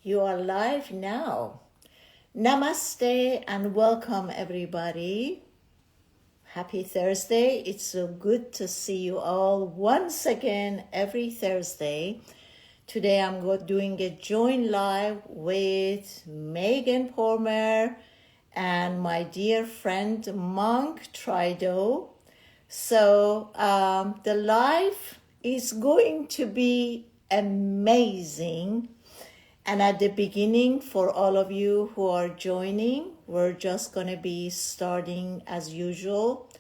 You are live now. Namaste and welcome, everybody. Happy Thursday. It's so good to see you all once again every Thursday. Today I'm doing a joint live with Megan Palmer and my dear friend Monk Trido. So the live is going to be amazing. And at the beginning, for all of you who are joining, we're just going to be starting as usual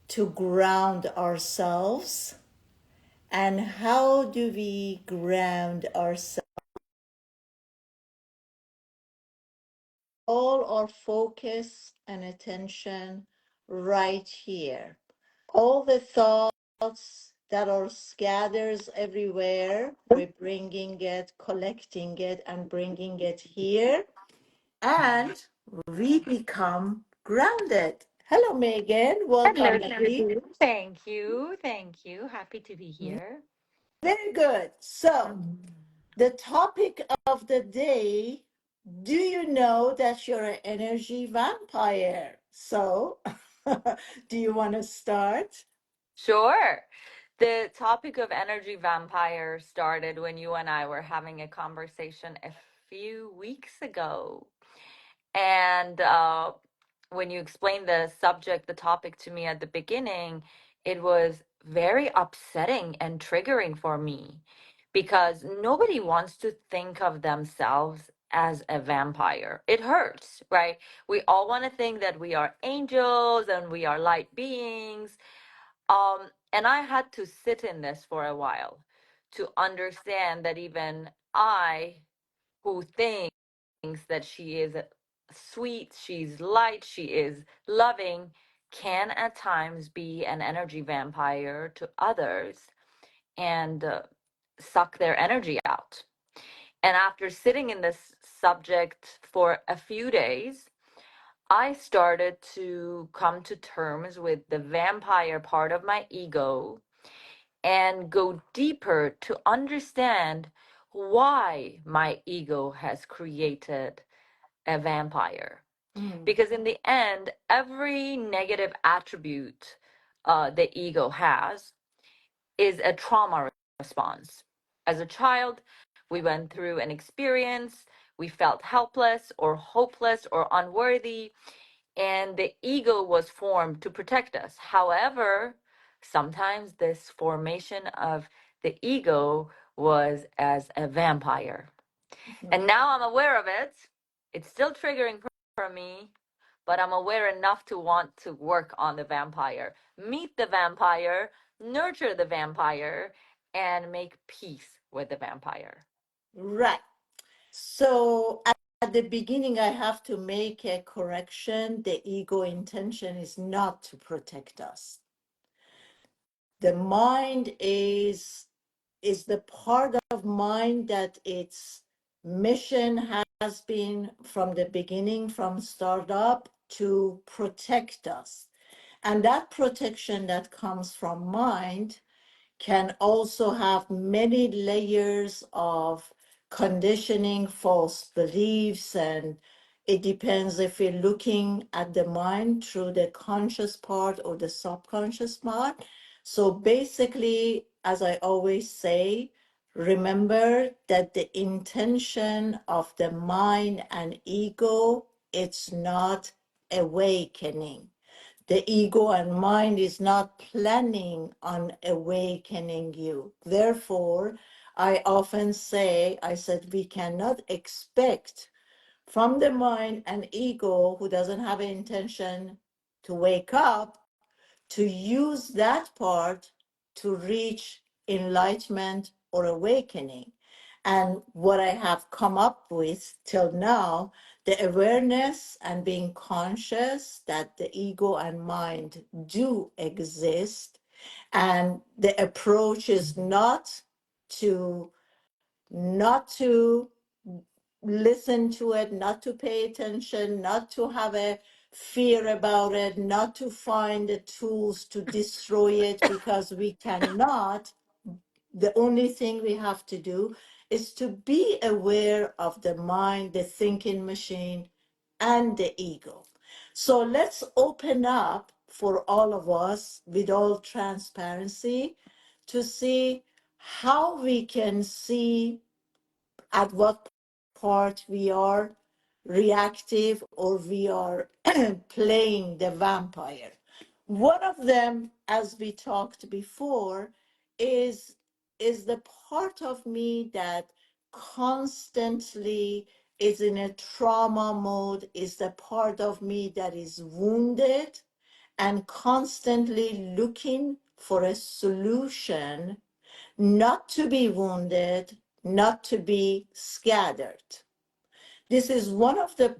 to ground ourselves. And how do we ground ourselves? All our focus and attention right here. All the thoughts that are scatters everywhere, we're bringing it, collecting it, and bringing it here. And we become grounded. Hello, Megan. Hello, Welcome, baby. Tanvi. Thank you. Thank you. Happy to be here. Very good. So, Mhm. the topic of the day, do you know that you're an energy vampire? So, do you want to start? Sure. The topic of energy vampire started when you and I were having a conversation a few weeks ago. And when you explained the subject, the topic to me at the beginning, it was very upsetting and triggering for me because nobody wants to think of themselves as a vampire. It hurts, right? We all want to think that we are angels and we are light beings. And I had to sit in this for a while to understand that even I, who thinks that she is sweet, she's light, she is loving, can at times be an energy vampire to others and suck their energy out. And after sitting in this subject for a few days, I started to come to terms with the vampire part of my ego and go deeper to understand why my ego has created a vampire. Mm, Because in the end, every negative attribute the ego has is a trauma response. As a child, we went through an experience, we felt helpless or hopeless or unworthy, and the ego was formed to protect us. However, sometimes this formation of the ego was as a vampire. mhm. And now I'm aware of it. It's still triggering for me, but I'm aware enough to want to work on the vampire, meet the vampire, nurture the vampire, and make peace with the vampire. Right. So, at the beginning, I have to make a correction. The ego intention is not to protect us. The mind is the part of mind that its mission has been from the beginning, from startup, to protect us. And that protection that comes from mind can also have many layers of conditioning, false beliefs, and it depends if we're looking at the mind through the conscious part or the subconscious part. So basically, as I always say, remember that the intention of the mind and ego, it's not awakening. The ego and mind is not planning on awakening you. Therefore, I often say, I said, we cannot expect from the mind and ego who doesn't have an intention to wake up to use that part to reach enlightenment or awakening. And what I have come up with till now, the awareness and being conscious that the ego and mind do exist. And the approach is to not to listen to it, not to pay attention, not to have a fear about it, not to find the tools to destroy it, because we cannot. The only thing we have to do is to be aware of the mind, the thinking machine, and the ego. So let's open up for all of us with all transparency to see how we can see at what part we are reactive or we are playing the vampire. One of them, as we talked before, is the part of me that constantly is in a trauma mode, is the part of me that is wounded and constantly looking for a solution, not to be wounded, not to be scattered. This is one of the,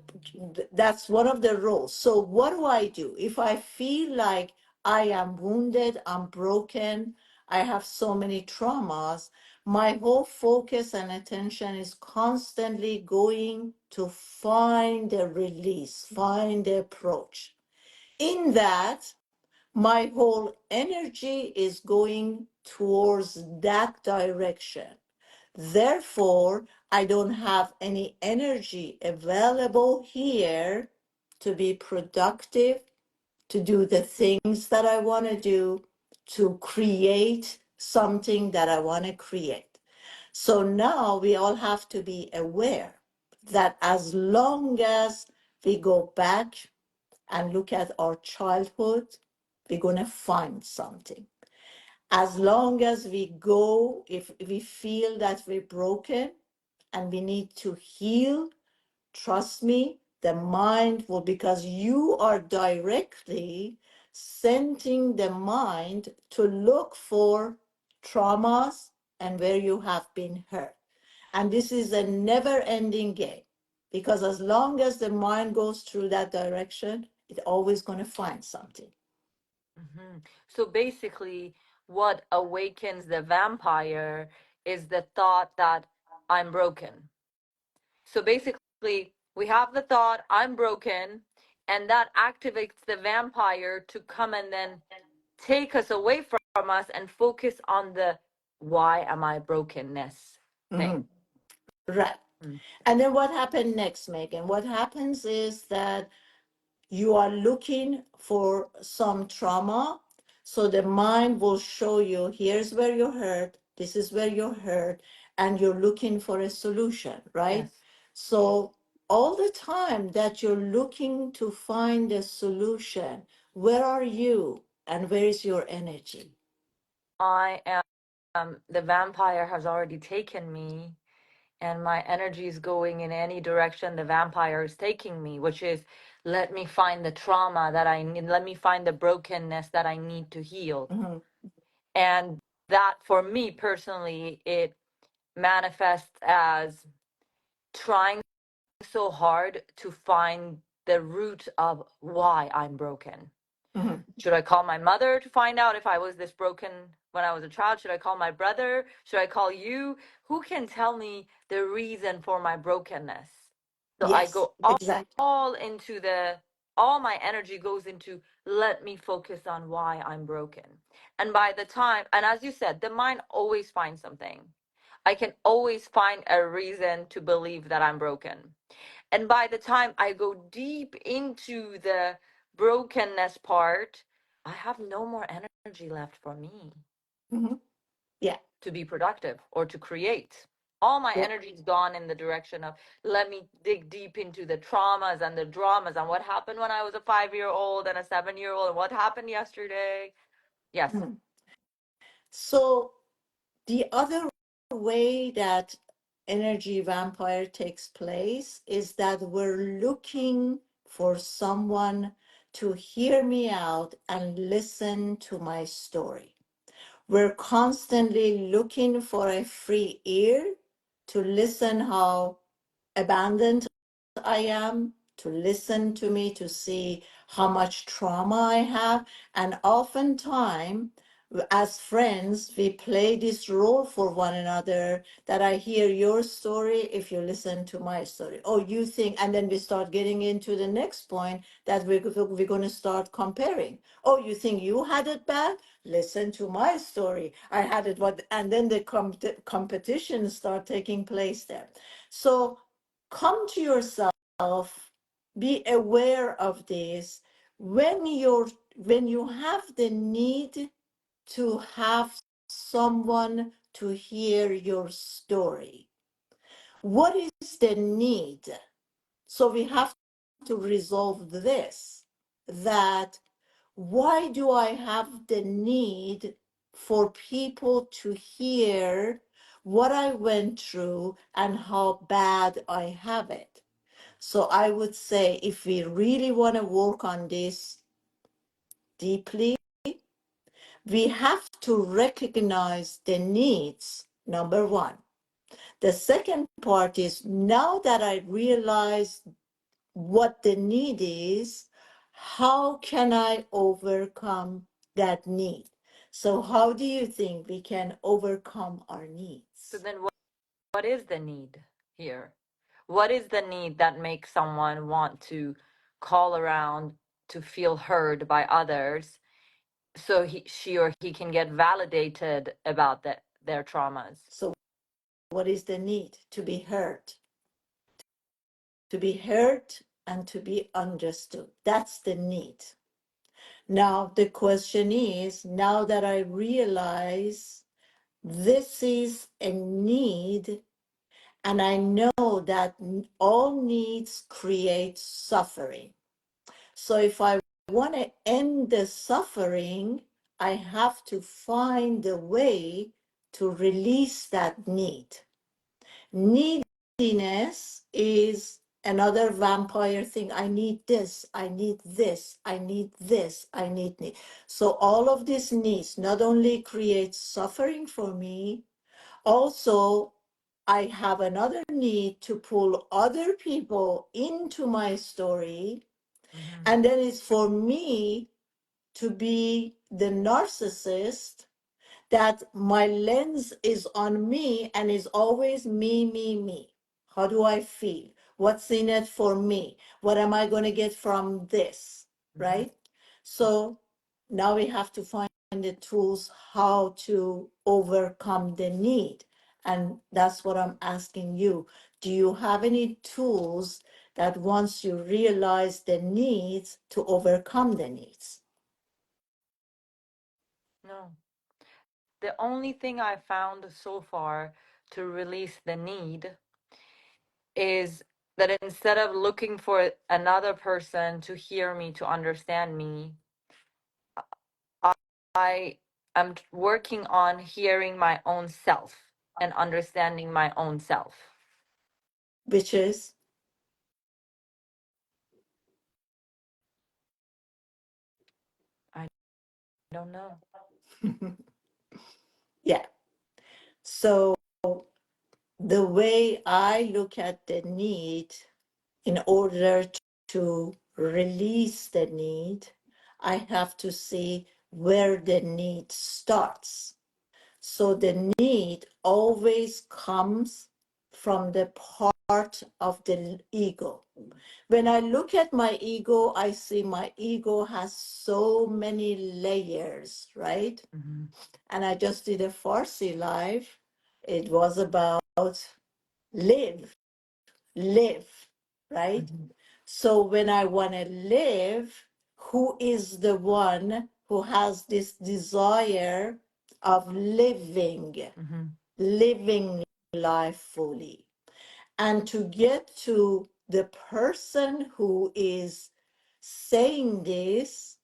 that's one of the roles. So what do I do? If I feel like I am wounded, I'm broken, I have so many traumas, my whole focus and attention is constantly going to find a release, find the approach. In that, my whole energy is going towards that direction. Therefore, I don't have any energy available here to be productive, to do the things that I want to do, to create something that I want to create. So now we all have to be aware that as long as we go back and look at our childhood, we're going to find something. As long as we go, if we feel that we're broken and we need to heal, trust me, the mind will, because you are directly sending the mind to look for traumas and where you have been hurt. And this is a never ending game, because as long as the mind goes through that direction, it's always going to find something. Hmm. So basically, what awakens the vampire is the thought that I'm broken. So basically, we have the thought, I'm broken, and that activates the vampire to come and then take us away from us and focus on the why am I brokenness thing. Mhm. Right. Mm. And then what happened next, Megan? What happens is that you are looking for some trauma. So the mind will show you, here's where you're hurt, this is where you're hurt, and you're looking for a solution, right? Yes. So all the time that you're looking to find a solution, where are you and where is your energy? I am, the vampire has already taken me, and my energy is going in any direction the vampire is taking me, which is let me find the trauma that I need, let me find the brokenness that I need to heal. Mhm, And that, for me personally, it manifests as trying so hard to find the root of why I'm broken. mhm. Should I call my mother to find out if I was this broken when I was a child? Should I call my brother? Should I call you? Who can tell me the reason for my brokenness? So I Yes, go exactly. all into all my energy goes into let me focus on why I'm broken. And by the time, and as you said, the mind always finds something. I can always find a reason to believe that I'm broken. And by the time I go deep into the brokenness part, I have no more energy left for me Mhm. Yeah. to be productive or to create. All my Yeah. energy is gone in the direction of let me dig deep into the traumas and the dramas and what happened when I was a 5-year old and a 7-year old and what happened yesterday. Yes. Mhm. So the other way that energy vampire takes place is that we're looking for someone to hear me out and listen to my story. We're constantly looking for a free ear to listen how abandoned I am, to listen to me, to see how much trauma I have. And oftentimes as friends, we play this role for one another, that I hear your story if you listen to my story. Oh, you think, and then we start getting into the next point that we're going to start comparing. Oh, you think you had it bad? Listen to my story. I had it what, and then the competition start taking place there. So come to yourself, be aware of this. When you have the need to have someone to hear your story. What is the need? So we have to resolve this, that why do I have the need for people to hear what I went through and how bad I have it? So I would say if we really want to work on this deeply, we have to recognize the needs, number one. The second part is, now that I realize what the need is, how can I overcome that need? So how do you think we can overcome our So needs? then what is the need here? What is the need that makes someone want to call around to feel heard by others so she or he can get validated about their traumas? So what is the need? To be heard. To be heard and to be understood. That's the need. Now, the question is, now that I realize this is a need, and I know that all needs create suffering. So if I want to end the suffering, I have to find a way to release that need. Neediness is another vampire thing. I need this, I need this, I need this, I need. So all of these needs not only create suffering for me, also I have another need to pull other people into my story. Mm-hmm. And then it's for me to be the narcissist, that my lens is on me and is always me, me, me. How do I feel? What's in it for me? What am I going to get from this? Mm-hmm. Right? So now we have to find the tools how to overcome the need. And that's what I'm asking you. Do you have any tools that once you realize the needs, to overcome the needs? No. The only thing I found so far to release the need is that instead of looking for another person to hear me, to understand me, I am working on hearing my own self and understanding my own self. Which is? I don't know. Yeah. So the way I look at the need, in order to release the need, I have to see where the need starts. So the need always comes from the part of the ego. When I look at my ego, I see my ego has so many layers, right? Mm-hmm. And I just did a Farsi live. It was about live, live, right? Mm-hmm. So when I want to live, who is the one who has this desire of living, Mm-hmm. living life fully? And to get to the person who is saying this,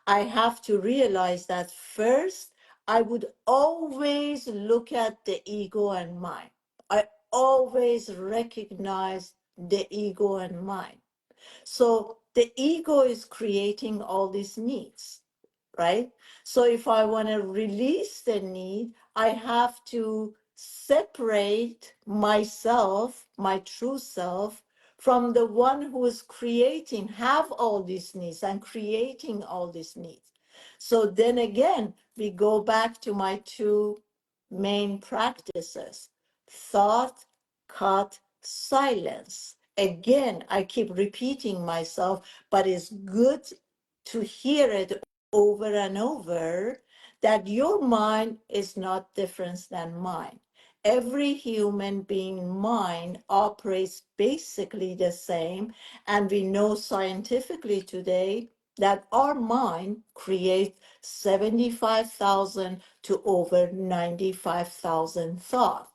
I have to realize that first, I would always look at the ego and mind. I always recognize the ego and mind. So the ego is creating all these needs, right? So if I want to release the need, I have to separate myself, my true self, from the one who is creating, have all these needs and creating all these needs. So then again, we go back to my two main practices: thought, cut, silence. Again, I keep repeating myself, but it's good to hear it over and over that your mind is not different than mine. Every human being mind operates basically the same, and we know scientifically today that our mind creates 75,000 to over 95,000 thoughts.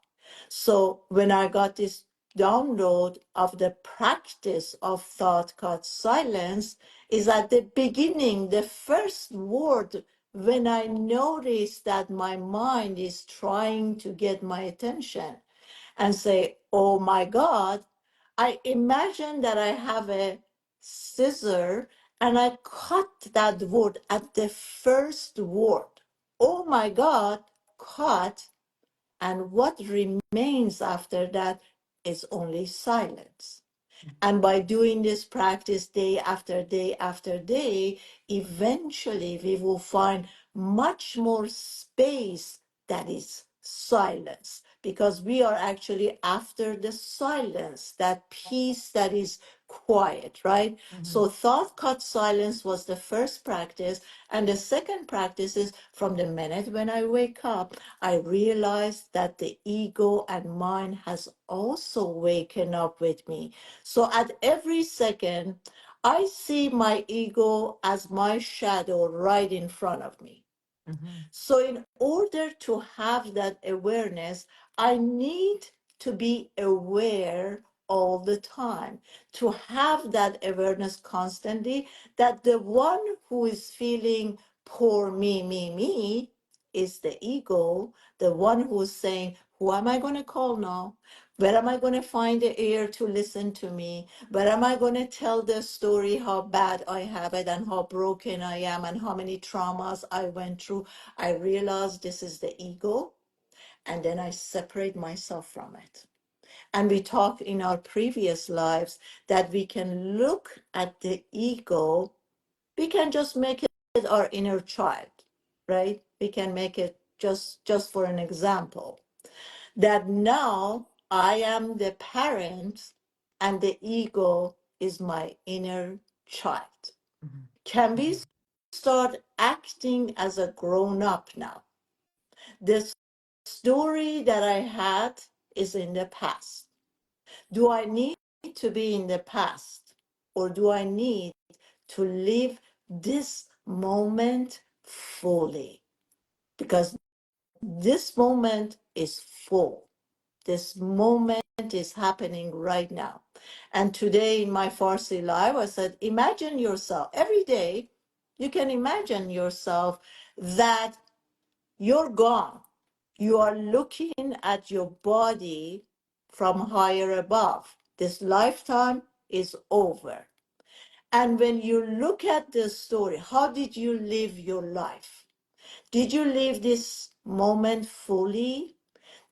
So when I got this download of the practice of thought cut silence, is at the beginning, the first word when I notice that my mind is trying to get my attention and say, oh my God, I imagine that I have a scissor and I cut that word at the first word. Oh my God, cut. And what remains after that is only silence. And by doing this practice day after day after day, eventually we will find much more space that is silence, because we are actually after the silence, that peace that is quiet, right? So thought cut silence was the first practice. And the second practice is from the minute when I wake up, I realize that the ego and mind has also waken up with me. So at every second, I see my ego as my shadow right in front of me. So, in order to have that awareness, I need to be aware all the time, to have that awareness constantly, that the one who is feeling poor me is the ego, the one who's saying, who am I going to call now? Where am I going to find the ear to listen to me? Where am I going to tell the story how bad I have it and how broken I am and how many traumas I went through? I realize this is the ego, and then I separate myself from it. And we talked in our previous lives that we can look at the ego, we can just make it our inner child, right? We can make it just for an example, that now I am the parent and the ego is my inner child. Can we start acting as a grown up now? The story that I had is in the past. Do I need to be in the past, or do I need to live this moment fully? Because this moment is full. This moment is happening right now. And today in my Farsi live, I said, imagine yourself every day. You can imagine yourself that you're gone. You are looking at your body from higher above. This lifetime is over. And when you look at the story, how did you live your life? Did you live this moment fully?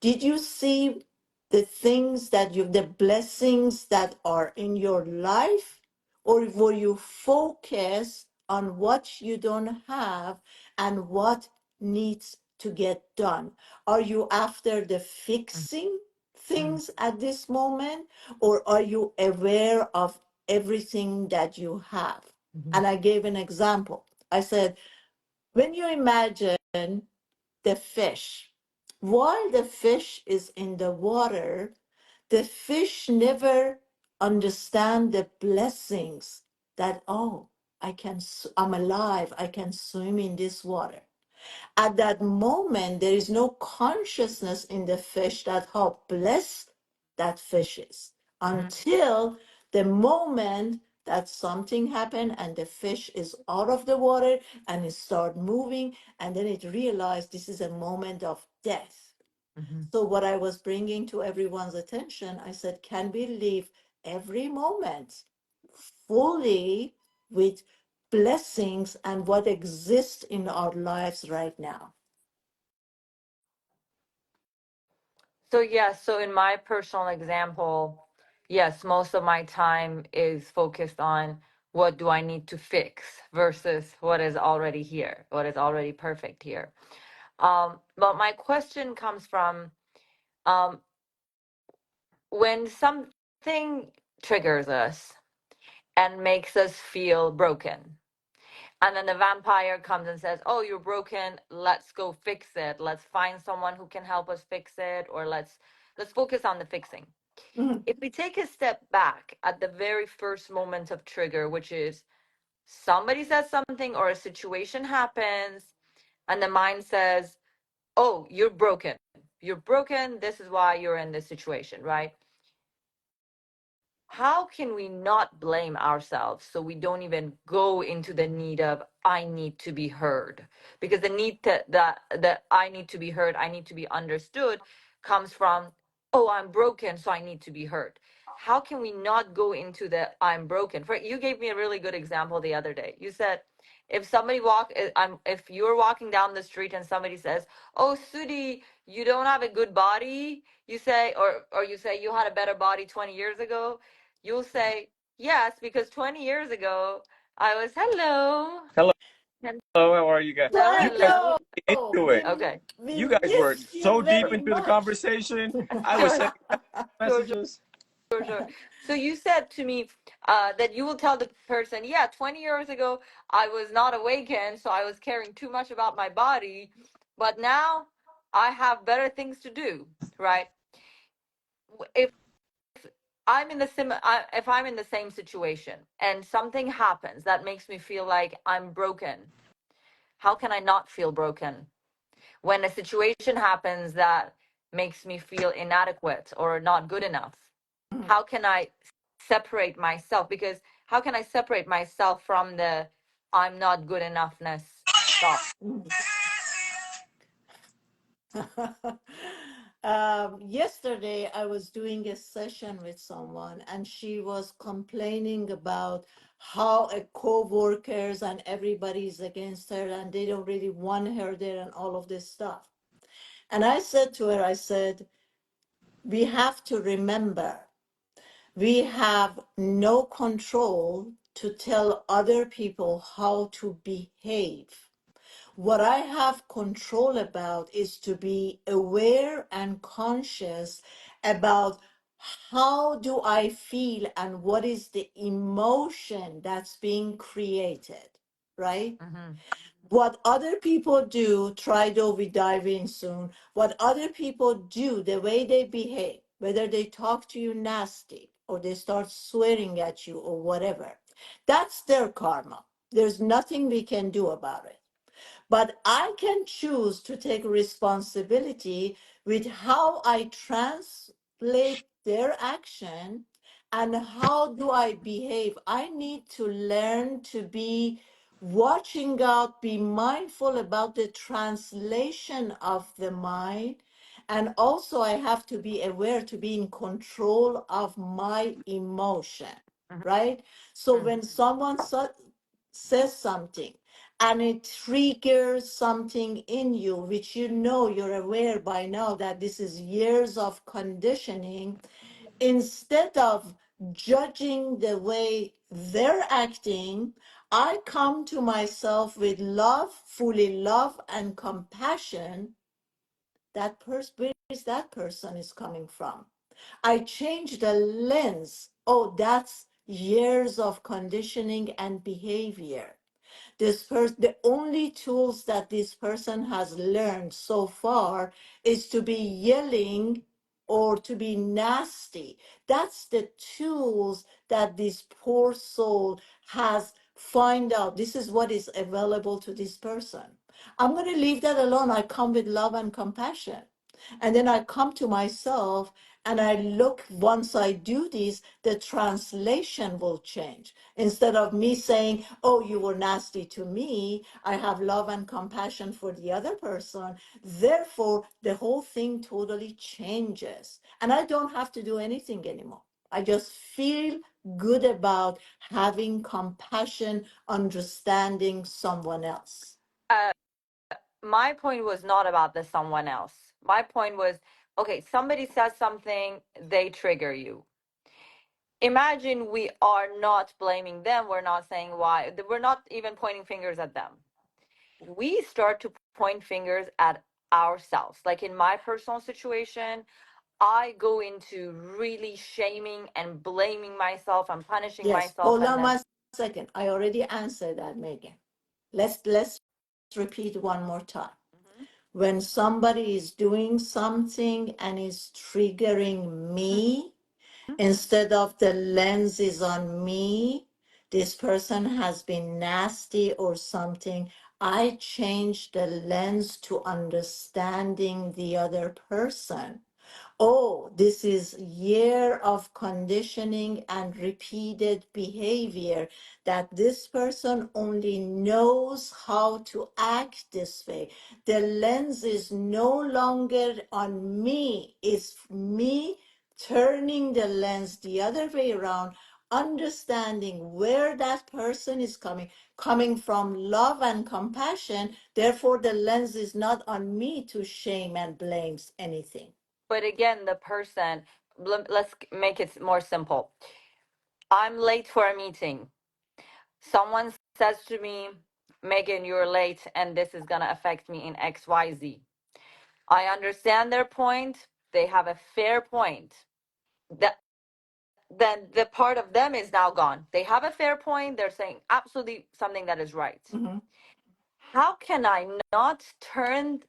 Did you see the things that the blessings that are in your life? Or were you focused on what you don't have and what needs to get done? Are you after the fixing things at this moment? Or are you aware of everything that you have? And I gave an example. I said, when you imagine the fish. While the fish is in the water, the fish never understand the blessings that, oh, I'm alive, I can swim in this water. At that moment, there is no consciousness in the fish that how blessed that fish is until the moment that something happened and the fish is out of the water and it start moving, and then it realized this is a moment of death. So what I was bringing to everyone's attention, I said, can we live every moment fully with blessings and what exists in our lives right now? So yes, so in my personal example, yes, most of my time is focused on what do I need to fix versus what is already here, what is already perfect here. But my question comes from, um, when something triggers us and makes us feel broken, and then the vampire comes and says, oh, you're broken, let's go fix it, let's find someone who can help us fix it, or let's focus on the fixing. Mhm. If we take a step back at the very first moment of trigger, which is somebody says something or a situation happens, and the mind says, oh, you're broken, this is why you're in this situation, right? How can we not blame ourselves so we don't even go into the need of I need to be heard? Because the need to the I need to be heard, I need to be understood comes from, oh, I'm broken, so I need to be heard. How can we not go into the I'm broken? For you gave me a really good example the other day. You said if somebody if you're walking down the street and somebody says, oh, Sudi, you don't have a good body, you say, or you say you had a better body 20 years ago, you'll say, yes, because 20 years ago, I was, hello. Hello, Hello, how are you guys? You guys hello. Darko, were into it. Okay, we You guys were missed you so deep very into the much. conversation. I was sure, sending sure, messages. sure. So you said to me that you will tell the person, yeah, 20 years ago, I was not awakened, so I was caring too much about my body, but now I have better things to do, right? If if I'm in the same situation and something happens that makes me feel like I'm broken, how can I not feel broken? When a situation happens that makes me feel inadequate or not good enough, how can I separate myself? Because how can I separate myself from the I'm not good enoughness thought? Yesterday, I was doing a session with someone, and she was complaining about how a co-workers and everybody's against her, and they don't really want her there, and all of this stuff. And I said to her, I said, we have to remember, we have no control to tell other people how to behave. What I have control about is to be aware and conscious about how do I feel and what is the emotion that's being created, right? Mm-hmm. What other people do, Trido, we dive in soon, what other people do, the way they behave, whether they talk to you nasty or they start swearing at you or whatever, that's their karma. There's nothing we can do about it. But I can choose to take responsibility with how I translate their action and how do I behave. I need to learn to be watching out, be mindful about the translation of the mind. And also, I have to be aware to be in control of my emotion, right? So Mm-hmm. when someone says something, and it triggers something in you, which you know, you're aware by now that this is years of conditioning, instead of judging the way they're acting, I come to myself with love, fully love and compassion. That person, where is that person is coming from? I change the lens. Oh, that's years of conditioning and behavior. The only tools that this person has learned so far is to be yelling or to be nasty. That's the tools that this poor soul has find out. This is what is available to this person. I'm going to leave that alone. I come with love and compassion. And then I come to myself and I look, once I do this, the translation will change. Instead of me saying, oh, you were nasty to me, I have love and compassion for the other person. Therefore, the whole thing totally changes. And I don't have to do anything anymore. I just feel good about having compassion, understanding someone else. Uh, my point was not about the someone else. My point was, okay, somebody says something, they trigger you. imagine we are not blaming them. We're not saying why. We're not even pointing fingers at them. We start to point fingers at ourselves. Like in my personal situation, I go into really shaming and blaming myself and punishing Yes, myself. hold And on then, 1 second. I already answered that, Megan. Let's repeat one more time. Mhm. When somebody is doing something and is triggering me, instead of the lens is on me, this person has been nasty or something, I change the lens to understanding the other person. Oh, this is year of conditioning and repeated behavior that this person only knows how to act this way. The lens is no longer on me. It's me turning the lens the other way around, understanding where that person is coming from love and compassion. Therefore, the lens is not on me to shame and blames anything. but again, the person, let's make it more simple. I'm late for a meeting. Someone says to me, Megan, you're late and this is going to affect me in XYZ. I understand their point. They have a fair point. That then the part of them is now gone. They have a fair point. They're saying absolutely something that is right. Mm-hmm. How can I not turn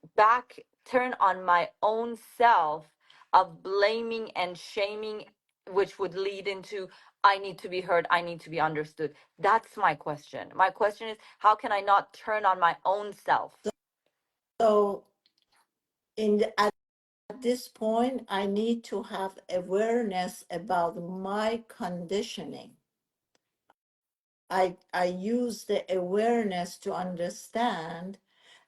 on my own self of blaming and shaming, which would lead into I need to be heard, I need to be understood? That's my question. My question is, how can I not turn on my own self? So, at this point, I need to have awareness about my conditioning. I use the awareness to understand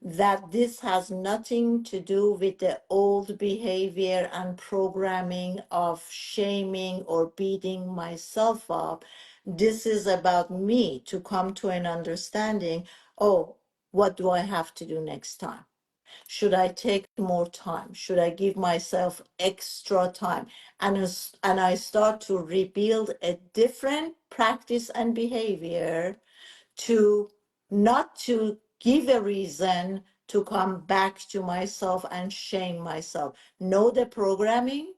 that this has nothing to do with the old behavior and programming of shaming or beating myself up. This is about me to come to an understanding. Oh, what do I have to do next time? Should I take more time? Should I give myself extra time? And I start to rebuild a different practice and behavior to not to give a reason to come back to myself and shame myself. Know the programming.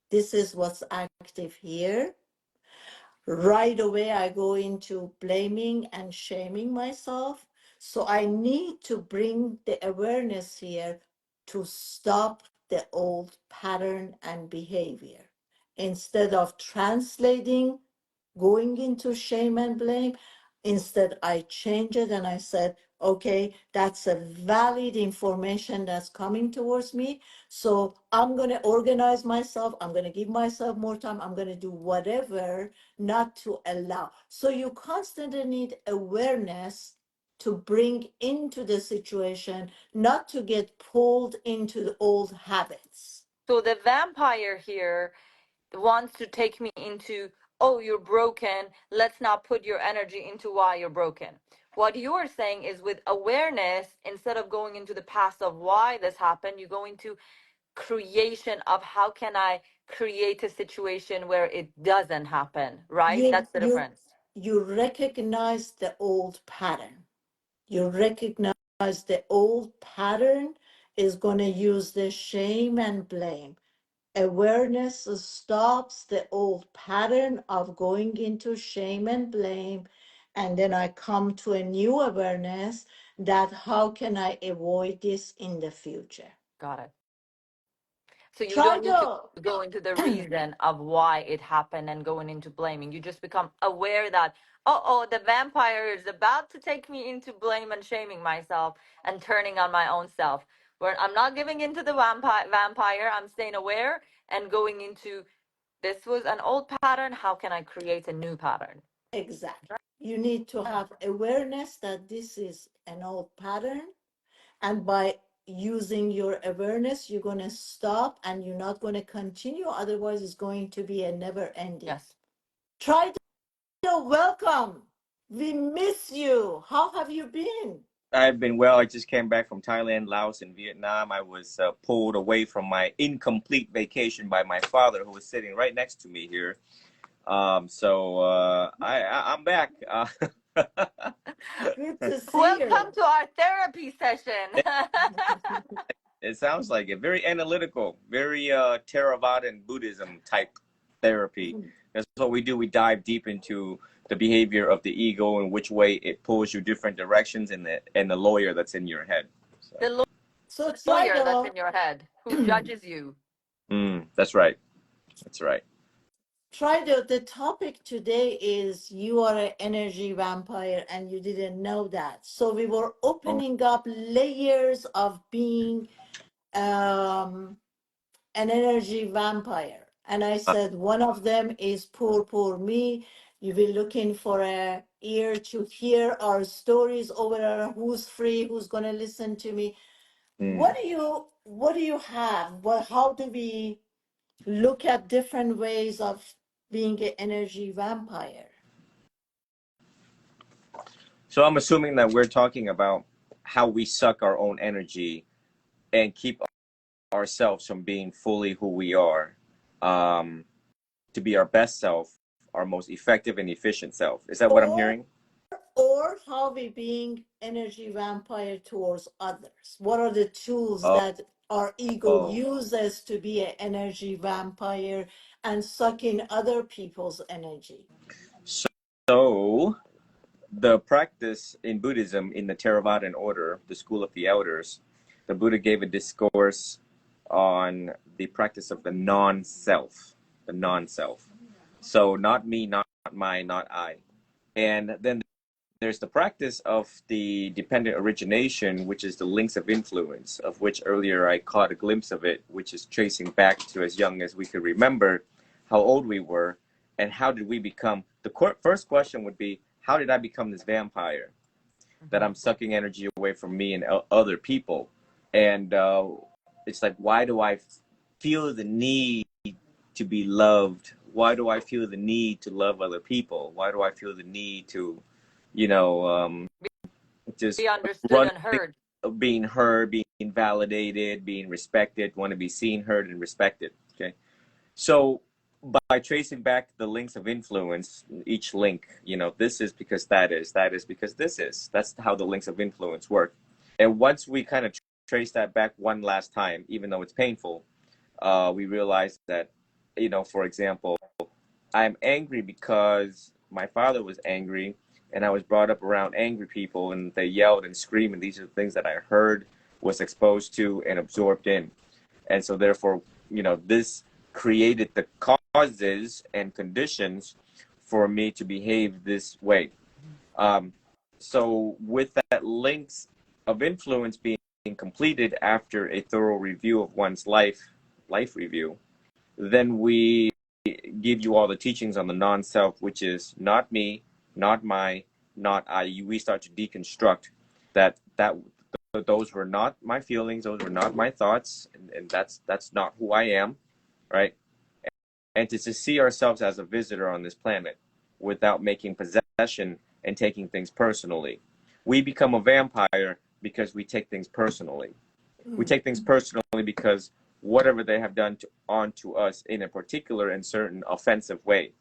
This is what's active here. Right away, I go into blaming and shaming myself. So I need to bring the awareness here to stop the old pattern and behavior. Instead of translating, going into shame and blame, instead I change it and I said, okay, that's a valid information that's coming towards me. So I'm going to organize myself. I'm going to give myself more time. I'm going to do whatever not to allow. So you constantly need awareness to bring into the situation, not to get pulled into the old habits. So the vampire here wants to take me into, oh, you're broken. Let's not put your energy into why you're broken. What you're saying is with awareness, instead of going into the past of why this happened, you go into creation of how can I create a situation where it doesn't happen, right? You That's the you difference. you recognize the old pattern. You recognize the old pattern is going to use the shame and blame. Awareness stops the old pattern of going into shame and blame. And then I come to a new awareness that how can I avoid this in the future? Got it. So you Try don't need to to, go into the reason of why it happened and going into blaming. You just become aware that, oh, the vampire is about to take me into blame and shaming myself and turning on my own self. Where I'm not giving into the vampire, I'm staying aware and going into this was an old pattern. How can I create a new pattern? exactly. You need to have awareness that this is an old pattern. And by using your awareness, you're going to stop and you're not going to continue. Otherwise, it's going to be a never ending. Yes. Try to welcome. We miss you. How have you been? I've been well. I just came back from Thailand, Laos, and Vietnam. I was pulled away from my incomplete vacation by my father, who was sitting right next to me here. I'm back. Good to see Welcome you. to our therapy session. It sounds like it. Very analytical, very Theravada Buddhism type therapy. That's what we do. We dive deep into the behavior of the ego and which way it pulls you different directions, and the lawyer that's in your head. So, The So try lawyer that's to in your head who judges you. that's right. That's right. the topic today is you are an energy vampire and you didn't know that. So we were Oh, opening up layers of being an energy vampire. And I uh, said, one of them is poor me. You will looking for a ear to hear our stories over there. Who's free? Who's gonna listen to me? mm. What do you have? How do we look at different ways of being an energy vampire? So I'm assuming that we're talking about how we suck our own energy and keep ourselves from being fully who we are, um, to be our best self, our most effective and efficient self. Is that what I'm Or hearing? or how we being energy vampire towards others? What are the tools Oh, that our ego oh. uses to be an energy vampire and suck in other people's energy? So the practice in Buddhism, in the Theravadan order, the school of the elders, the Buddha gave a discourse on the practice of the non-self, the non-self. So not me, not my, not I. And then there's the practice of the dependent origination, which is the links of influence, of which earlier I caught a glimpse of it, which is tracing back to as young as we could remember how old we were and how did we become. The first question would be, how did I become this vampire that I'm sucking energy away from me and other people? And it's like, why do I feel the need to be loved? Why do I feel the need to love other people? Why do I feel the need to, you know, just Be understood run, and heard. being heard, being validated, being respected, want to be seen, heard, and respected? Okay. So by tracing back the links of influence, each link, this is because that is because this is. That's how the links of influence work. And once we kind of trace that back one last time, even though it's painful, we realize that, for example, I'm angry because my father was angry and I was brought up around angry people and they yelled and screamed, and these are the things that I heard, was exposed to, and absorbed in. And so therefore, this created the causes and conditions for me to behave this way. Um, so with that links of influence being completed after a thorough review of one's life review, then we give you all the teachings on the non-self, which is not me, not my, not I. We start to deconstruct that those were not my feelings, those were not my thoughts, and that's not who I am, right? And to see ourselves as a visitor on this planet without making possession and taking things personally. We become a vampire because we take things personally. We Mm. take things personally because whatever they have done onto us in a particular and certain offensive way,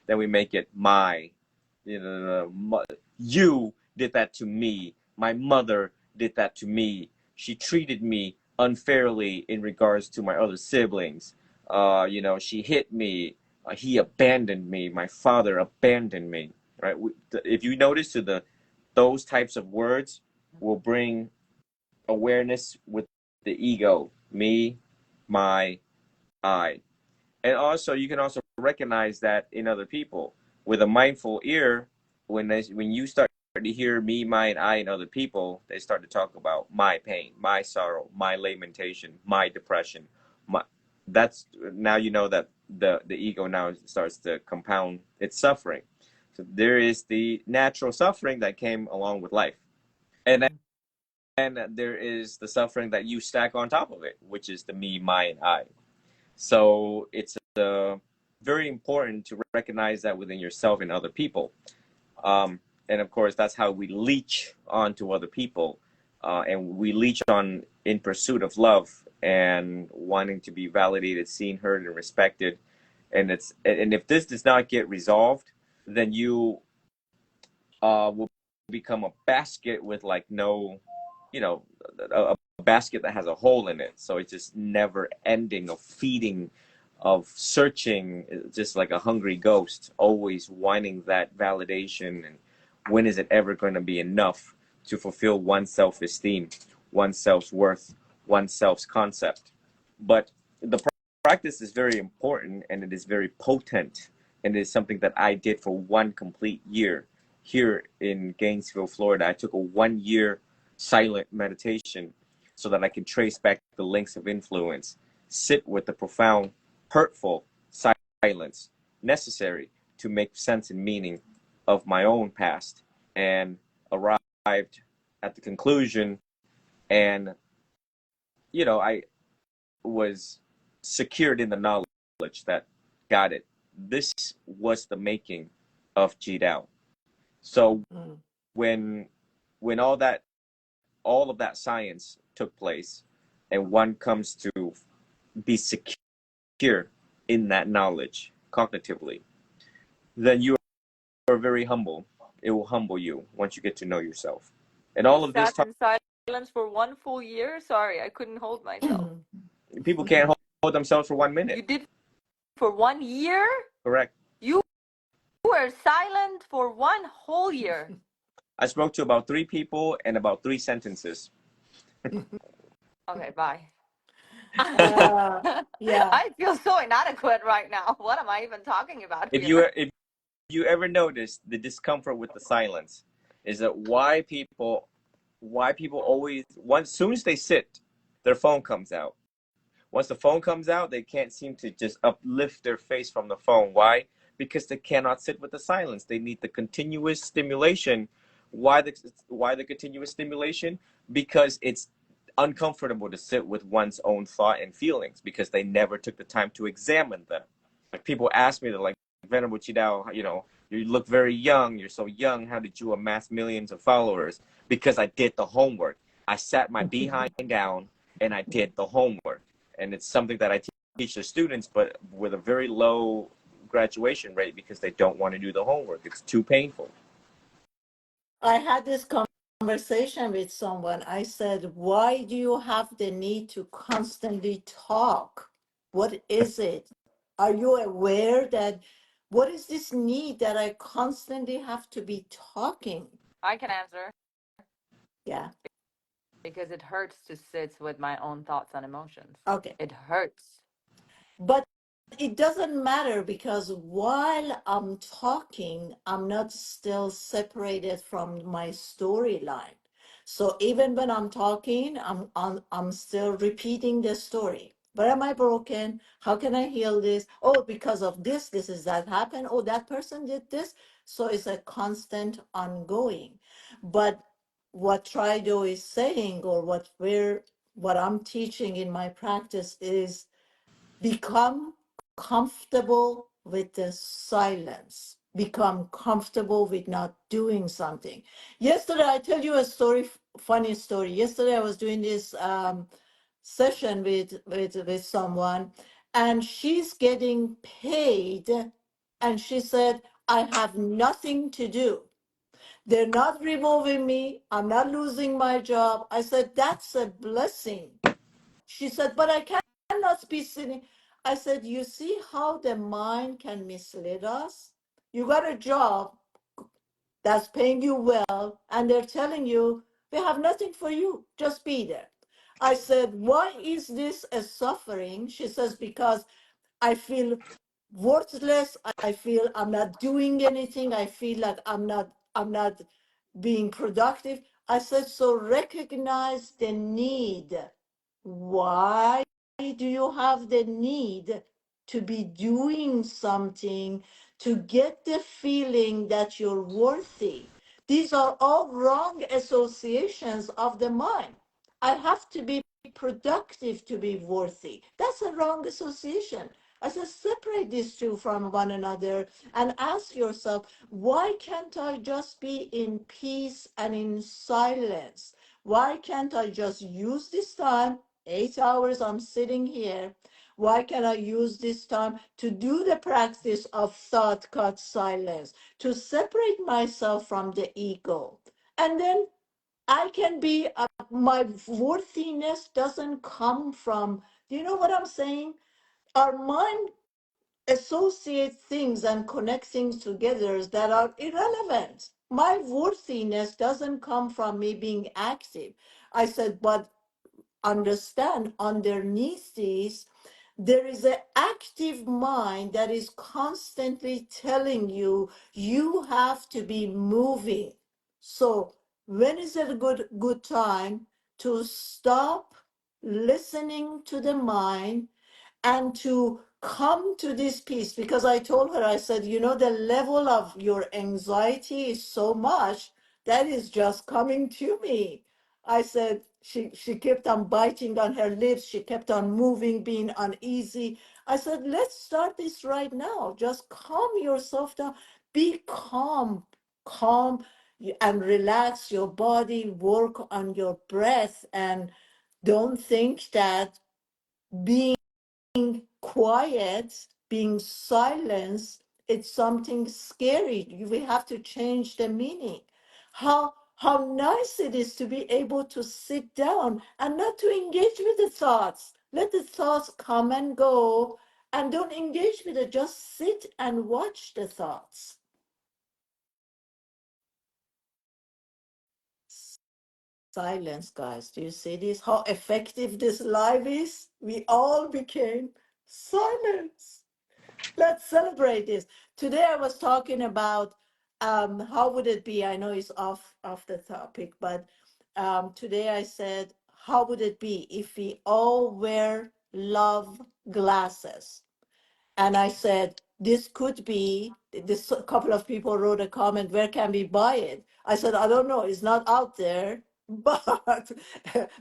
then we make it my. You did that to me. My mother did that to me. She treated me unfairly in regards to my other siblings. She hit me. He abandoned me. My father abandoned me. Right? If you notice, those types of words will bring awareness with the ego, me, my, I. And also, you can also recognize that in other people. With a mindful ear, when you start to hear me, my, and I in other people, they start to talk about my pain, my sorrow, my lamentation, my depression. My, that's now you know that the ego now starts to compound its suffering. So there is the natural suffering that came along with life. And there is the suffering that you stack on top of it, which is the me, my, and I. So it's very important to recognize that within yourself and other people. And of course, that's how we leech onto other people. And we leech on in pursuit of love and wanting to be validated, seen, heard, and respected. And if this does not get resolved, then you will become a basket with like no, you know, a basket that has a hole in it. So it's just never ending of feeding, of searching, just like a hungry ghost, always wanting that validation. And when is it ever going to be enough to fulfill one's self-esteem, one's self-worth, one's self-concept? But the practice is very important, and it is very potent, and it is something that I did for one complete year here in Gainesville, Florida. I took a 1 year silent meditation so that I could trace back the links of influence, sit with the profound, hurtful silence necessary to make sense and meaning of my own past, and arrived at the conclusion. And, I was secured in the knowledge that, got it, this was the making of Ji Dao. So Mm. when all of that science took place, and one comes to be secure in that knowledge cognitively, then you are very humble. It will humble you once you get to know yourself. And You all of this sat in silence for 1 full year? Sorry, I couldn't hold myself. people can't hold themselves for 1 minute. You did for 1 year? Correct. You were silent for 1 whole year. I spoke to about 3 people and about 3 sentences. Okay, bye. Yeah. I feel so inadequate right now. What am I even talking about If here? you ever notice the discomfort with the silence, is that why people always, once soon as they sit, their phone comes out. Once the phone comes out, they can't seem to just uplift their face from the phone. Why? Because they cannot sit with the silence. They need the continuous stimulation. Why the continuous stimulation? Because it's uncomfortable to sit with one's own thought and feelings, because they never took the time to examine them. Like, people ask me, they're like, Venerable Chidao, you look very young. You're so young. How did you amass millions of followers? Because I did the homework. I sat my behind down and I did the homework. And it's something that I teach the students, but with a very low graduation rate, because they don't want to do the homework. It's too painful. I had this conversation with someone. I said, why do you have the need to constantly talk? What is it? Are you aware that what is this need that I constantly have to be talking? I can answer. Yeah. Because it hurts to sit with my own thoughts and emotions. Okay. It hurts. But it doesn't matter, because while I'm talking, I'm not still separated from my storyline. So even when I'm talking, I'm still repeating the story. Where am I broken? How can I heal this? Oh, because of this is that happened. Oh, that person did this. So it's a constant ongoing. But what Trido is saying, or what I'm teaching in my practice, is become comfortable with the silence, become comfortable with not doing something. Yesterday, I tell you a story, funny story. Yesterday, I was doing this session with someone, and she's getting paid, and she said, I have nothing to do. They're not removing me. I'm not losing my job. I said, that's a blessing. She said, but I cannot be sitting. I said, you see how the mind can mislead us? You got a job that's paying you well, and they're telling you, we have nothing for you, just be there. I said, why is this a suffering? She says, because I feel worthless. I feel I'm not doing anything. I feel like I'm not being productive. I said, so recognize the need. Why do you have the need to be doing something to get the feeling that you're worthy? These are all wrong associations of the mind. I have to be productive to be worthy. That's a wrong association. I said, separate these two from one another and ask yourself, why can't I just be in peace and in silence? Why can't I just use this time, 8 hours I'm sitting here, Why can I use this time to do the practice of thought cut silence, to separate myself from the ego? And then I can be, my worthiness doesn't come from, do you know what I'm saying? Our mind associate things and connect things together that are irrelevant. My worthiness doesn't come from me being active. I said, but understand underneath this, there is an active mind that is constantly telling you, you have to be moving. So when is it a good time to stop listening to the mind and to come to this peace? Because I told her, I said, you know, the level of your anxiety is so much that is just coming to me. I said, she kept on biting on her lips. She kept on moving, being uneasy. I said, let's start this right now. Just calm yourself down. Be calm, calm and relax your body, work on your breath, and don't think that being quiet, being silence, it's something scary. We have to change the meaning. How nice it is to be able to sit down and not to engage with the thoughts. Let the thoughts come and go and don't engage with it. Just sit and watch the thoughts. Silence, guys. Do you see this? How effective this live is? We all became silence. Let's celebrate this. Today I was talking about how would it be? I know it's off the topic, but today I said, how would it be if we all wear love glasses? And I said, this could be, this a couple of people wrote a comment, where can we buy it? I said, I don't know, it's not out there, but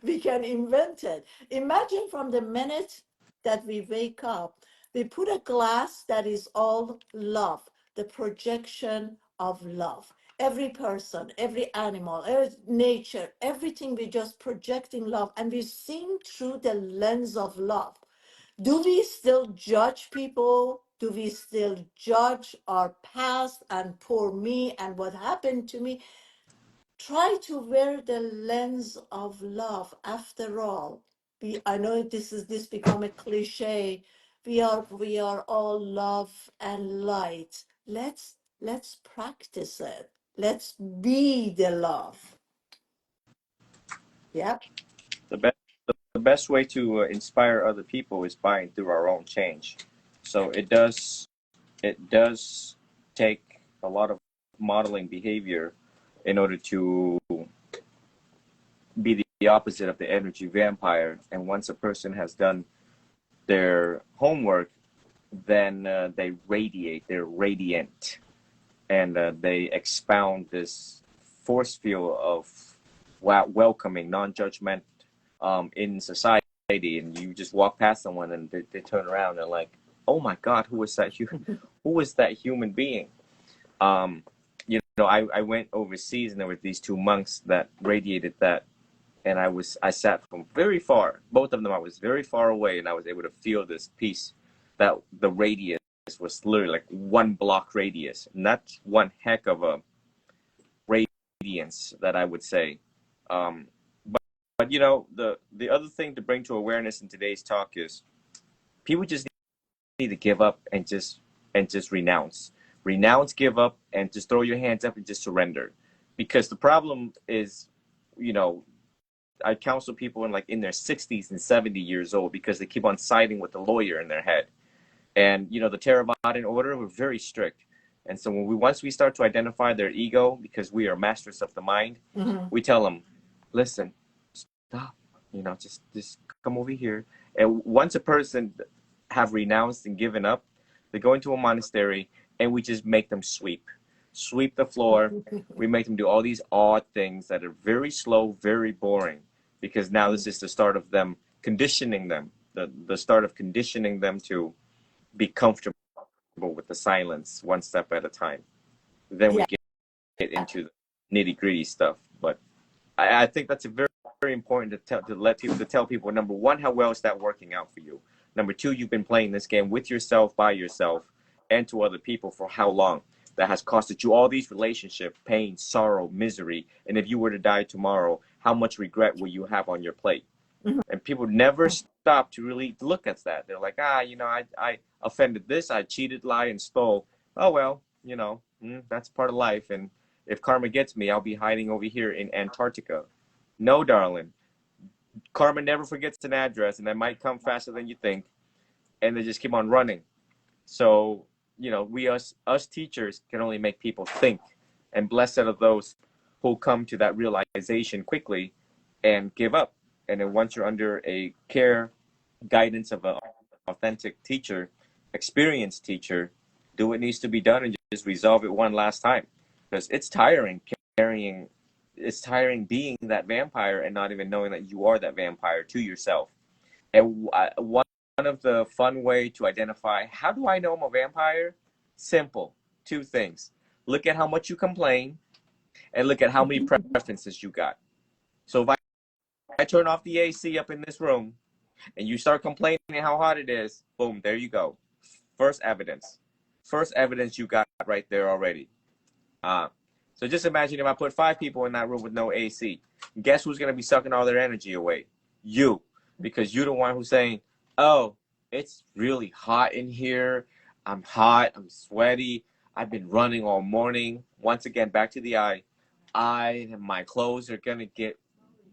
we can invent it. Imagine from the minute that we wake up, we put a glass that is all love, the projection of love. Every person, every animal, every nature, everything, we just projecting love, and we're seeing through the lens of love. Do we still judge people? Do we still judge our past and poor me and what happened to me? Try to wear the lens of love. After all, I know this become a cliche. We are all love and light. Let's practice it. Let's be the love. Yeah. The best the best way to inspire other people is by and through our own change. So it does take a lot of modeling behavior in order to be the opposite of the energy vampire. And once a person has done their homework, then they radiate, they're radiant, and they expound this force field of welcoming, non-judgment in society. And you just walk past someone and they turn around and like, oh my God, who was that who was that human being? I went overseas and there were these two monks that radiated that, and I sat from very far. Both of them, I was very far away, and I was able to feel this peace. That the radius was literally like 1 block radius, and that's one heck of a radiance that I would say. But the other thing to bring to awareness in today's talk is people just need to give up and just renounce, give up, and just throw your hands up and just surrender. Because the problem is, I counsel people in their 60s and 70 years old because they keep on siding with the lawyer in their head. And the Theravadan order were very strict. And so once we start to identify their ego, because we are masters of the mind, we tell them, listen, stop, just come over here. And once a person have renounced and given up, they go into a monastery and we just make them sweep the floor. We make them do all these odd things that are very slow, very boring, because now this is the start of them conditioning them, the start of conditioning them to be comfortable with the silence, one step at a time. Then we get into the nitty-gritty stuff. But I think that's a very, very important to tell people, number one, how well is that working out for you? Number two, you've been playing this game with yourself, by yourself, and to other people for how long? That has costed you all these relationships, pain, sorrow, misery. And if you were to die tomorrow, how much regret will you have on your plate? Mhm. And people never stop to really look at that. They're like, I offended this, I cheated, lied, and stole. Oh, well, that's part of life. And if karma gets me, I'll be hiding over here in Antarctica. No, darling. Karma never forgets an address, and that might come faster than you think. And they just keep on running. So, we us teachers can only make people think, and blessed are those who come to that realization quickly and give up. And then once you're under a care, guidance of an authentic teacher, experienced teacher, do what needs to be done and just resolve it one last time. Because it's tiring being that vampire and not even knowing that you are that vampire to yourself. And one of the fun way to identify, how do I know I'm a vampire? Simple. Two things. Look at how much you complain and look at how many preferences you got. So if I turn off the AC up in this room and you start complaining how hot it is, boom, there you go. First evidence. First evidence you got right there already. So just imagine if I put 5 people in that room with no AC. Guess who's going to be sucking all their energy away? You. Because you're the one who's saying, oh, it's really hot in here. I'm hot. I'm sweaty. I've been running all morning. Once again, back to the eye. My clothes are going to get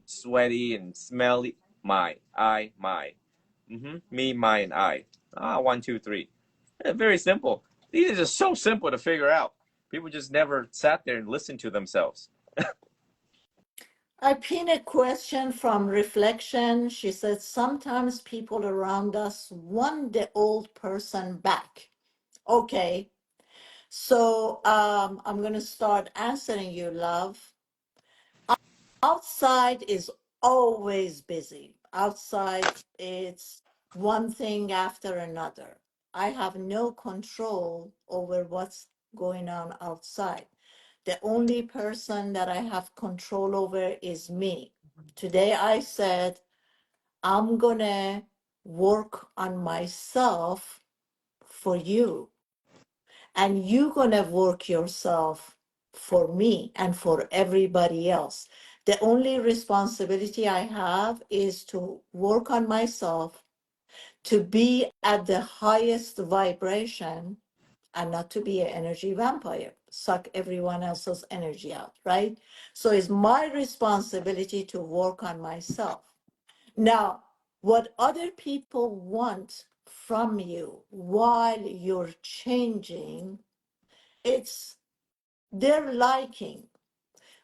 sweaty and smelly. My. Me, my, and I. 1, 2, 3. Very simple. These are just so simple to figure out. People just never sat there and listened to themselves. I pin a question from Reflection. She said, sometimes people around us want the old person back. Okay, so I'm going to start answering you, love. Outside is always busy. Outside, it's one thing after another. I have no control over what's going on outside. The only person that I have control over is me. Today I said, I'm gonna work on myself for you, and you're gonna work yourself for me and for everybody else. The only responsibility I have is to work on myself, to be at the highest vibration, and not to be an energy vampire, suck everyone else's energy out, right? So it's my responsibility to work on myself. Now, what other people want from you while you're changing, it's their liking.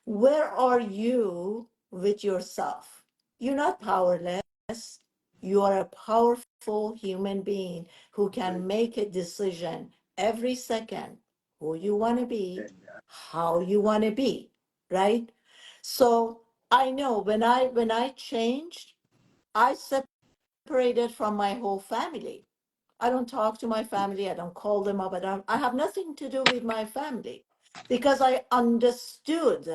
Where are you with yourself? You're not powerless. You are a powerful human being who can make a decision every second who you want to be, how you want to be, right? So I know when I changed, I separated from my whole family. I don't talk to my family. I don't call them up. I have nothing to do with my family because I understood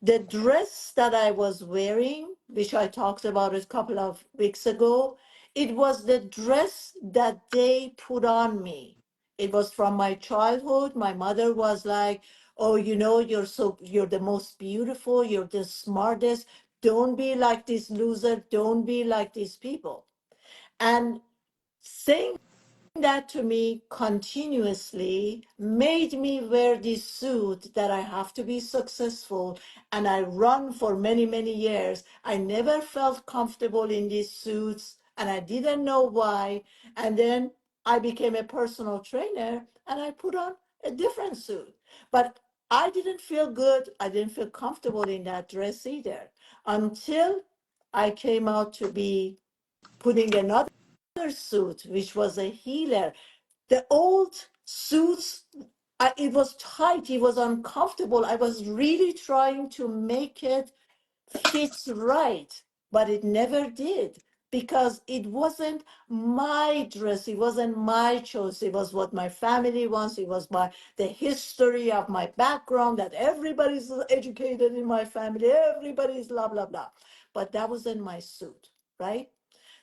the dress that I was wearing, which I talked about a couple of weeks ago. It was the dress that they put on me. It was from my childhood. My mother was like, oh, you're the most beautiful, you're the smartest. Don't be like this loser. Don't be like these people. And saying that to me continuously made me wear this suit that I have to be successful, and I run for many, many years. I never felt comfortable in these suits and I didn't know why. And then I became a personal trainer and I put on a different suit. But I didn't feel good. I didn't feel comfortable in that dress either until I came out to be putting another suit, which was a healer. The old suits, it was tight, it was uncomfortable. I was really trying to make it fit right, but it never did because it wasn't my dress, it wasn't my choice. It was what my family wants. It was the history of my background, that everybody's educated in my family, everybody's blah blah blah. But that wasn't my suit, right?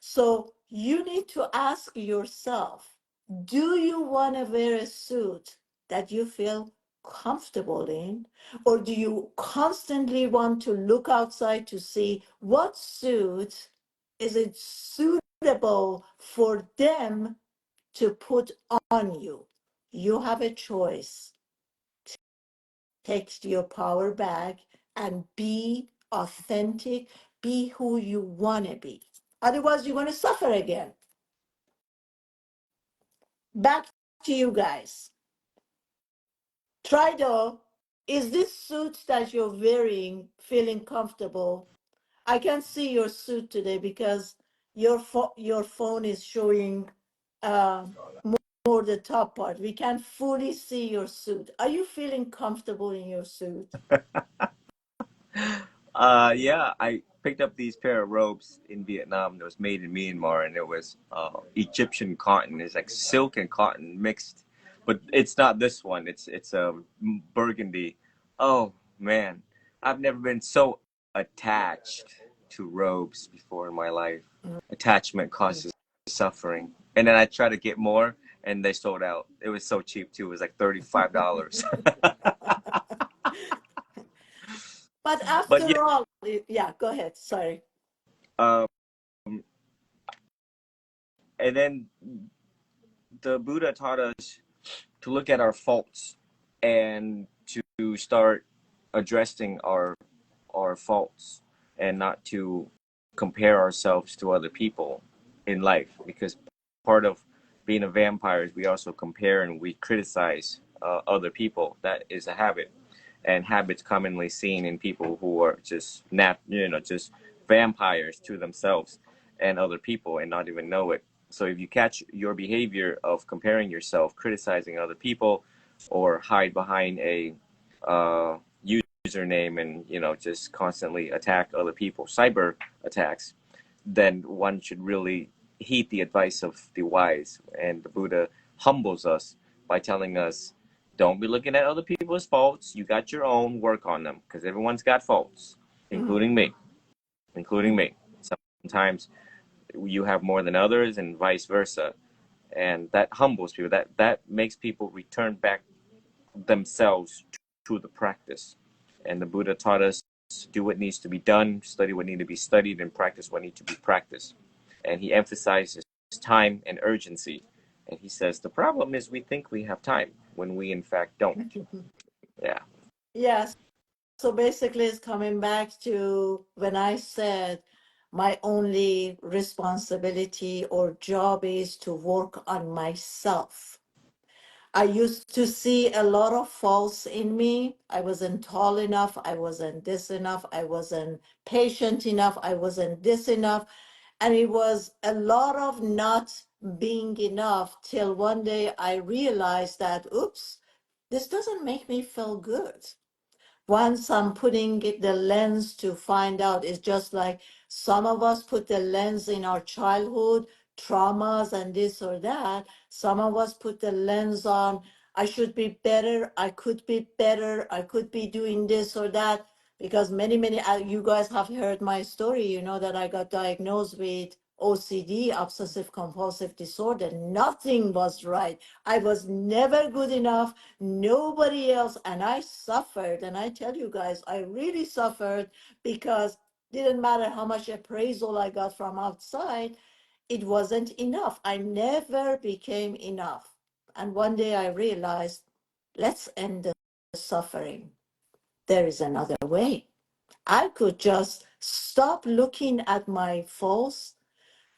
So you need to ask yourself, do you want to wear a suit that you feel comfortable in? Or do you constantly want to look outside to see what suit is it suitable for them to put on you? You have a choice. Take your power back and be authentic, be who you want to be. Otherwise, you're going to suffer again. Back to you guys. Try though, is this suit that you're wearing feeling comfortable? I can't see your suit today because your phone is showing uh, more the top part. We can't fully see your suit. Are you feeling comfortable in your suit? Yeah, I picked up these pair of robes in Vietnam that was made in Myanmar, and it was Egyptian cotton. It's like silk and cotton mixed, but it's not this one. It's a burgundy. Oh man, I've never been so attached to robes before in my life. Attachment causes suffering, and then I tried to get more, and they sold out. It was so cheap too. It was like $35. But But yeah, after all, yeah, go ahead. Sorry. um, and then the Buddha taught us to look at our faults and to start addressing our faults and not to compare ourselves to other people in life, because part of being a vampire is we also compare and we criticize other people. That is a habit, and habits commonly seen in people who are just just vampires to themselves and other people and not even know it. So if you catch your behavior of comparing yourself, criticizing other people, or hide behind a uh, username and just constantly attack other people, cyber attacks, then one should really heed the advice of the wise. And the Buddha humbles us by telling us, don't be looking at other people's faults. You got your own, work on them, because everyone's got faults, Mhm. including me, including me. Sometimes you have more than others and vice versa. And that humbles people. That makes people return back themselves to the practice. And the Buddha taught us, do what needs to be done, study what needs to be studied, and practice what needs to be practiced. And he emphasizes time and urgency. And he says the problem is we think we have time when we in fact don't. Yeah. Yes. So basically, it's coming back to when I said my only responsibility or job is to work on myself. I used to see a lot of faults in me. I wasn't tall enough. I wasn't this enough. I wasn't patient enough. I wasn't this enough. And it was a lot of not being enough till one day I realized that, oops, this doesn't make me feel good. Once I'm putting the lens to find out, it's just like some of us put the lens in our childhood, traumas and this or that. Some of us put the lens on, I should be better, I could be better, I could be doing this or that. Because many, you guys have heard my story, you know that I got diagnosed with OCD, obsessive compulsive disorder. Nothing was right. I was never good enough, nobody else, and I suffered. And I tell you guys, I really suffered because didn't matter how much appraisal I got from outside, it wasn't enough. I never became enough. And one day I realized, let's end the suffering. There is another way. I could just stop looking at my faults,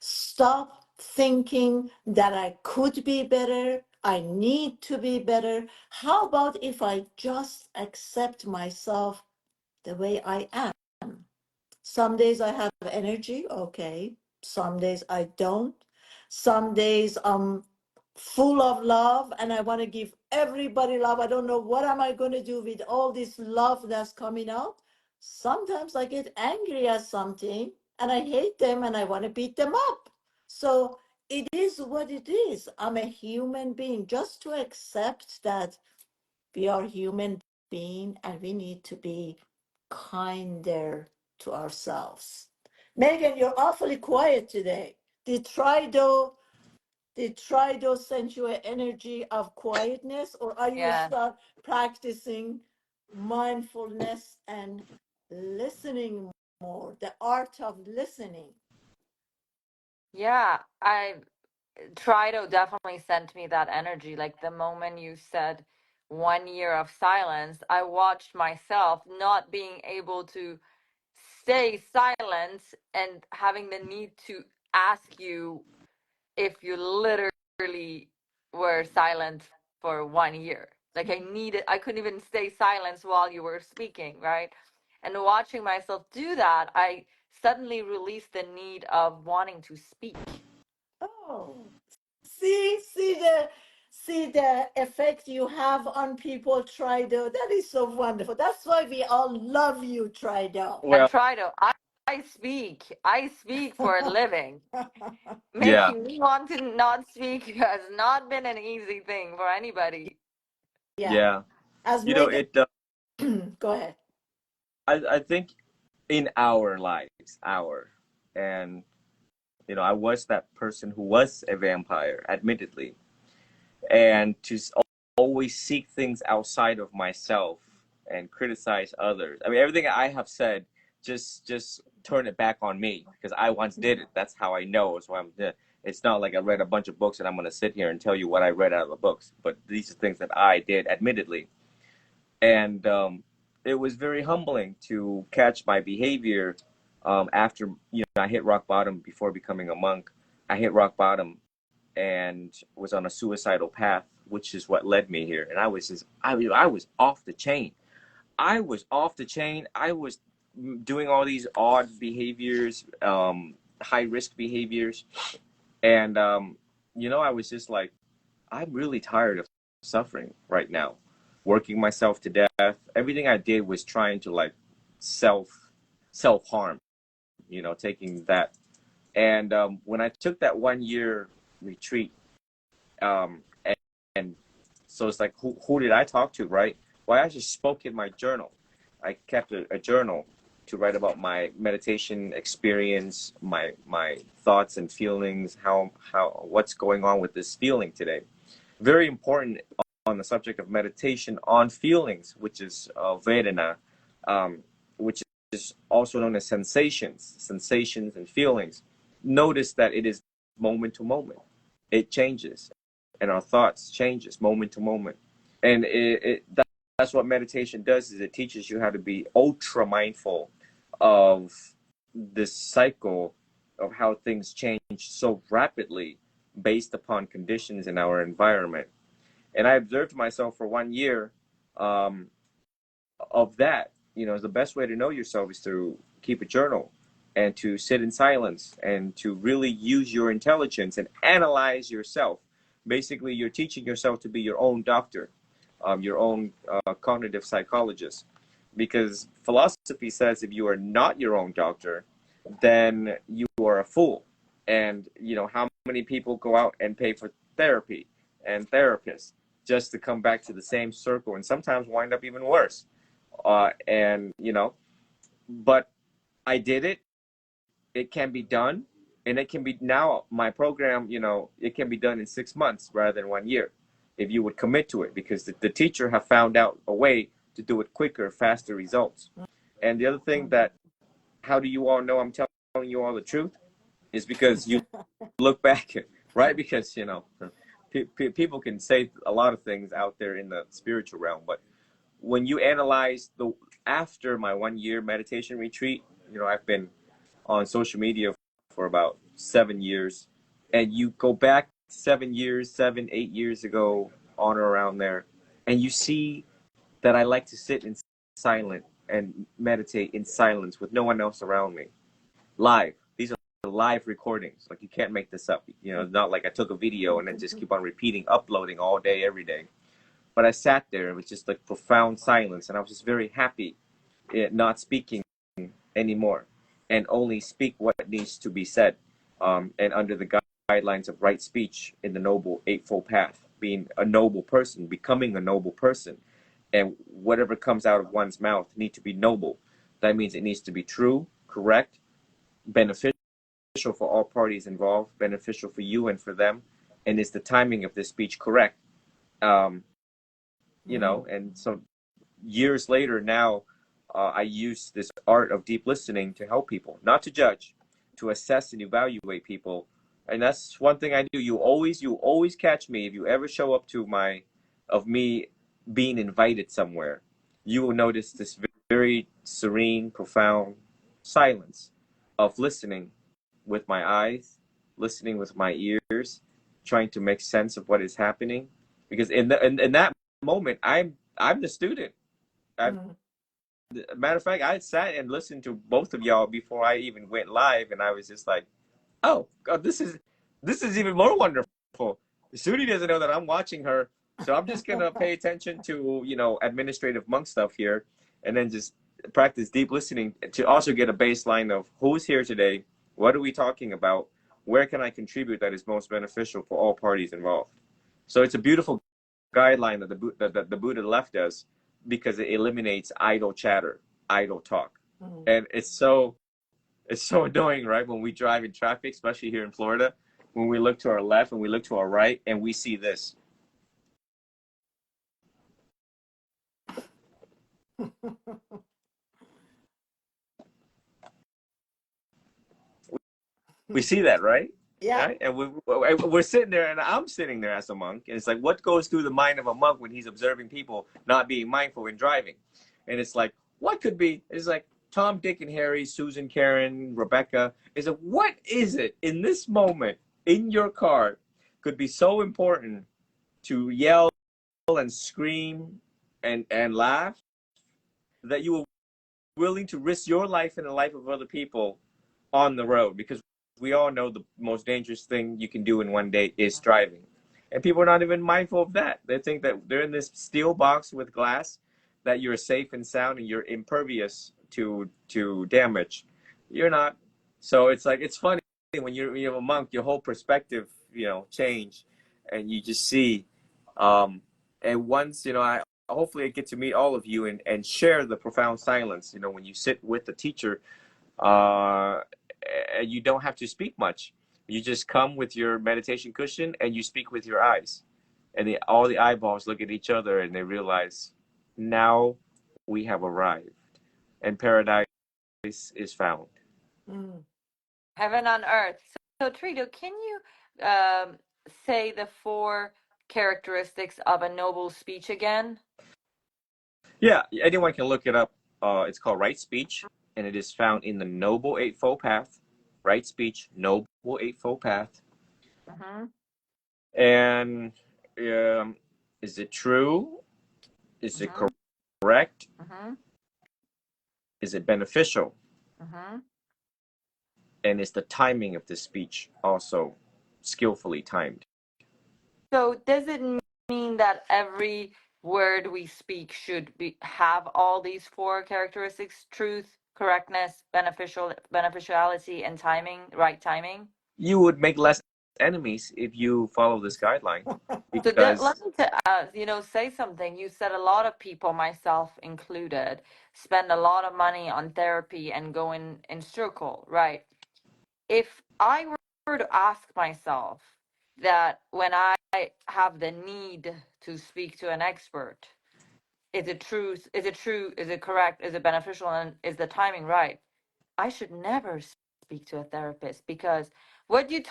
stop thinking that I could be better, I need to be better. How about if I just accept myself the way I am? Some days I have energy, okay. Some days I don't. Some days I'm full of love and I want to give everybody love. I don't know what am I going to do with all this love that's coming out. Sometimes I get angry at something and I hate them and I want to beat them up. So it is what it is. I'm a human being. Just to accept that we are human being and we need to be kinder to ourselves. Megan, you're awfully quiet today. Did Trido send you an energy of quietness, or are you Yeah. start practicing mindfulness and listening more, the art of listening? Yeah, I Trido definitely sent me that energy. Like the moment you said 1 year of silence, I watched myself not being able to stay silent and having the need to ask you if you literally were silent for 1 year. Like I couldn't even stay silent while you were speaking, right? And watching myself do that, I suddenly released the need of wanting to speak. Oh, see the effect you have on people, Trido. That is so wonderful. That's why we all love you, Trido. And Well, try to, I speak for a living. yeah, Making me want to not speak has not been an easy thing for anybody. Yeah, yeah. as You know, Megan. it. Go ahead. I think in our lives, and I was that person who was a vampire, admittedly, and always seek things outside of myself and criticize others. I mean, everything I have said, just turn it back on me because I once did it. That's how I know. So it's not like I read a bunch of books and I'm going to sit here and tell you what I read out of the books. But these are things that I did, admittedly, and it was very humbling to catch my behavior after I hit rock bottom before becoming a monk. I hit rock bottom and was on a suicidal path, which is what led me here. And I was off the chain. I was off the chain. I was doing all these odd behaviors, high risk behaviors, and I was just like, I'm really tired of suffering right now, working myself to death. Everything I did was trying to like self harm, taking that. And when I took that 1 year retreat, and, and so it's like, who did I talk to, right? Well, I just spoke in my journal. I kept a journal to write about my meditation experience, my thoughts and feelings, how what's going on with this feeling today. Very important on the subject of meditation on feelings, which is Vedana, which is also known as sensations and feelings. Notice that it is moment to moment. It changes, and our thoughts changes moment to moment. And that's what meditation does, is it teaches you how to be ultra mindful of this cycle of how things change so rapidly based upon conditions in our environment. And I observed myself for 1 year um, of that. The best way to know yourself is to keep a journal and to sit in silence and to really use your intelligence and analyze yourself. Basically, you're teaching yourself to be your own doctor, your own cognitive psychologist. Because philosophy says if you are not your own doctor, then you are a fool. And how many people go out and pay for therapy and therapists just to come back to the same circle and sometimes wind up even worse. And but I did it. It can be done, and it can be now. My program, it can be done in 6 months rather than 1 year, if you would commit to it, because the teacher have found out a way to do it quicker, faster results. And the other thing that, how do you all know I'm telling you all the truth? Is because you look back, right? Because people can say a lot of things out there in the spiritual realm, but when you analyze after my 1 year meditation retreat, I've been on social media for about 7 years, and you go back 7 years, 8 years ago, on or around there, and you see that I like to sit in silence and meditate in silence with no one else around me, live. These are live recordings. Like, you can't make this up. It's not like I took a video and then just keep on repeating, uploading all day, every day. But I sat there, it was just like profound silence, and I was just very happy not speaking anymore, and only speak what needs to be said, and under the guidelines of right speech in the Noble Eightfold Path, being a noble person, becoming a noble person. And whatever comes out of one's mouth need to be noble. That means it needs to be true, correct, beneficial, for all parties involved, beneficial for you and for them, and is the timing of this speech correct? Um, and so years later now, I use this art of deep listening to help people, not to judge, to assess and evaluate people. And that's one thing I do. You always catch me if you ever show up to me being invited somewhere. You will notice this very serene, profound silence of listening with my eyes, listening with my ears, trying to make sense of what is happening. Because in that moment, I'm the student. Matter of fact, I sat and listened to both of y'all before I even went live, and I was just like, "Oh, God, this is even more wonderful." Sudi doesn't know that I'm watching her, so I'm just gonna pay attention to administrative monk stuff here, and then just practice deep listening to also get a baseline of who's here today, what are we talking about, where can I contribute that is most beneficial for all parties involved. So it's a beautiful guideline that the Buddha left us because it eliminates idle chatter, idle talk. And it's so annoying, right? When we drive in traffic, especially here in Florida, when we look to our left and we look to our right and we see this. We see that, right? Yeah. Right? And we're sitting there, and I'm sitting there as a monk, and it's like, what goes through the mind of a monk when he's observing people not being mindful in driving? And it's like, what could be? It's like Tom, Dick, and Harry, Susan, Karen, Rebecca. Is it what is it in this moment in your car could be so important to yell and scream and laugh that you were willing to risk your life and the life of other people on the road? Because we all know the most dangerous thing you can do in one day is driving. And people are not even mindful of that. They think that they're in this steel box with glass, that you're safe and sound and you're impervious to damage. You're not. So it's like, it's funny when you're a monk, your whole perspective, change, and you just see. And once, I hopefully I get to meet all of you and share the profound silence, when you sit with the teacher, uh, and you don't have to speak much. You just come with your meditation cushion and you speak with your eyes. And all the eyeballs look at each other and they realize, now we have arrived and paradise is found. Heaven on earth. So Trito, can you say the 4 characteristics of a noble speech again? Yeah, anyone can look it up. It's called Right Speech, and it is found in the Noble Eightfold Path. Right Speech, Noble Eightfold Path. And is it true? Is it correct? Is it beneficial? And is the timing of the speech also skillfully timed? So does it mean that every word we speak should have all these 4 characteristics: truth, correctness, beneficiality, and timing, right timing? You would make less enemies if you follow this guideline. So let me say something. You said a lot of people, myself included, spend a lot of money on therapy and go in circle, right? If I were to ask myself that when I have the need to speak to an expert, is it true, is it correct, is it beneficial, and is the timing right, I should never speak to a therapist, because what you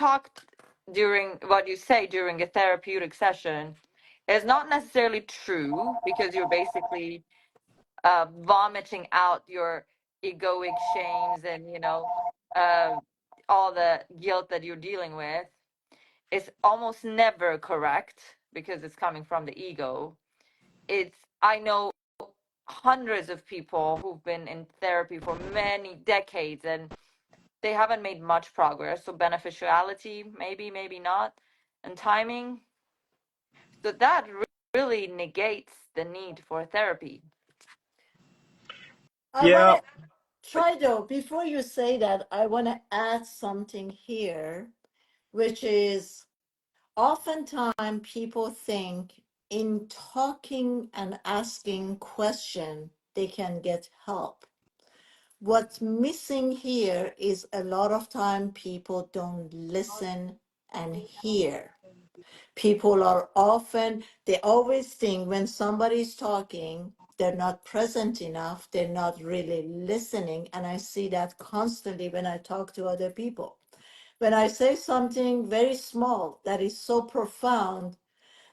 say during a therapeutic session is not necessarily true, because you're basically vomiting out your egoic shames and all the guilt that you're dealing with. Is almost never correct because it's coming from the ego. I know hundreds of people who've been in therapy for many decades and they haven't made much progress. So beneficiality, maybe not, and timing. So that really negates the need for therapy. I want to try though, before you say that, I want to add something here, which is oftentimes people think in talking and asking question they can get help. what's missing here is a lot of time people don't listen and hear. People are often, they always think when somebody's talking, they're not present enough, they're not really listening. And I see that constantly when I talk to other people. When I say something very small that is so profound,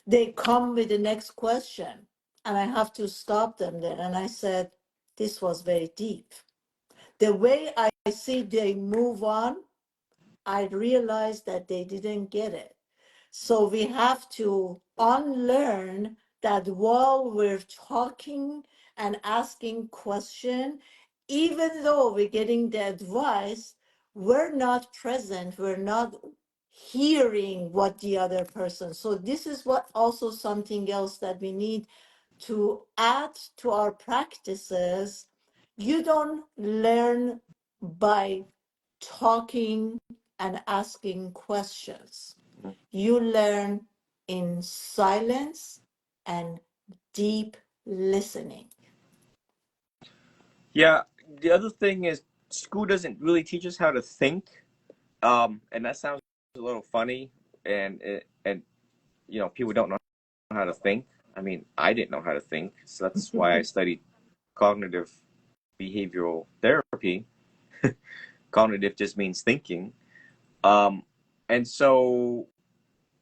they come with the next question. And I have to stop them there. And I said, this was very deep. The way I see they move on, I realized that they didn't get it. So we have to unlearn that while we're talking and asking question, even though we're getting the advice, we're not present, we're not hearing what the other person. So this is what also something else that we need to add to our practices. You don't learn by talking and asking questions. You learn in silence and deep listening. Yeah, the other thing is school doesn't really teach us how to think, and that sounds a little funny, and you know, people don't know how to think. I mean, I didn't know how to think, so that's why I studied cognitive behavioral therapy. Cognitive just means thinking. And so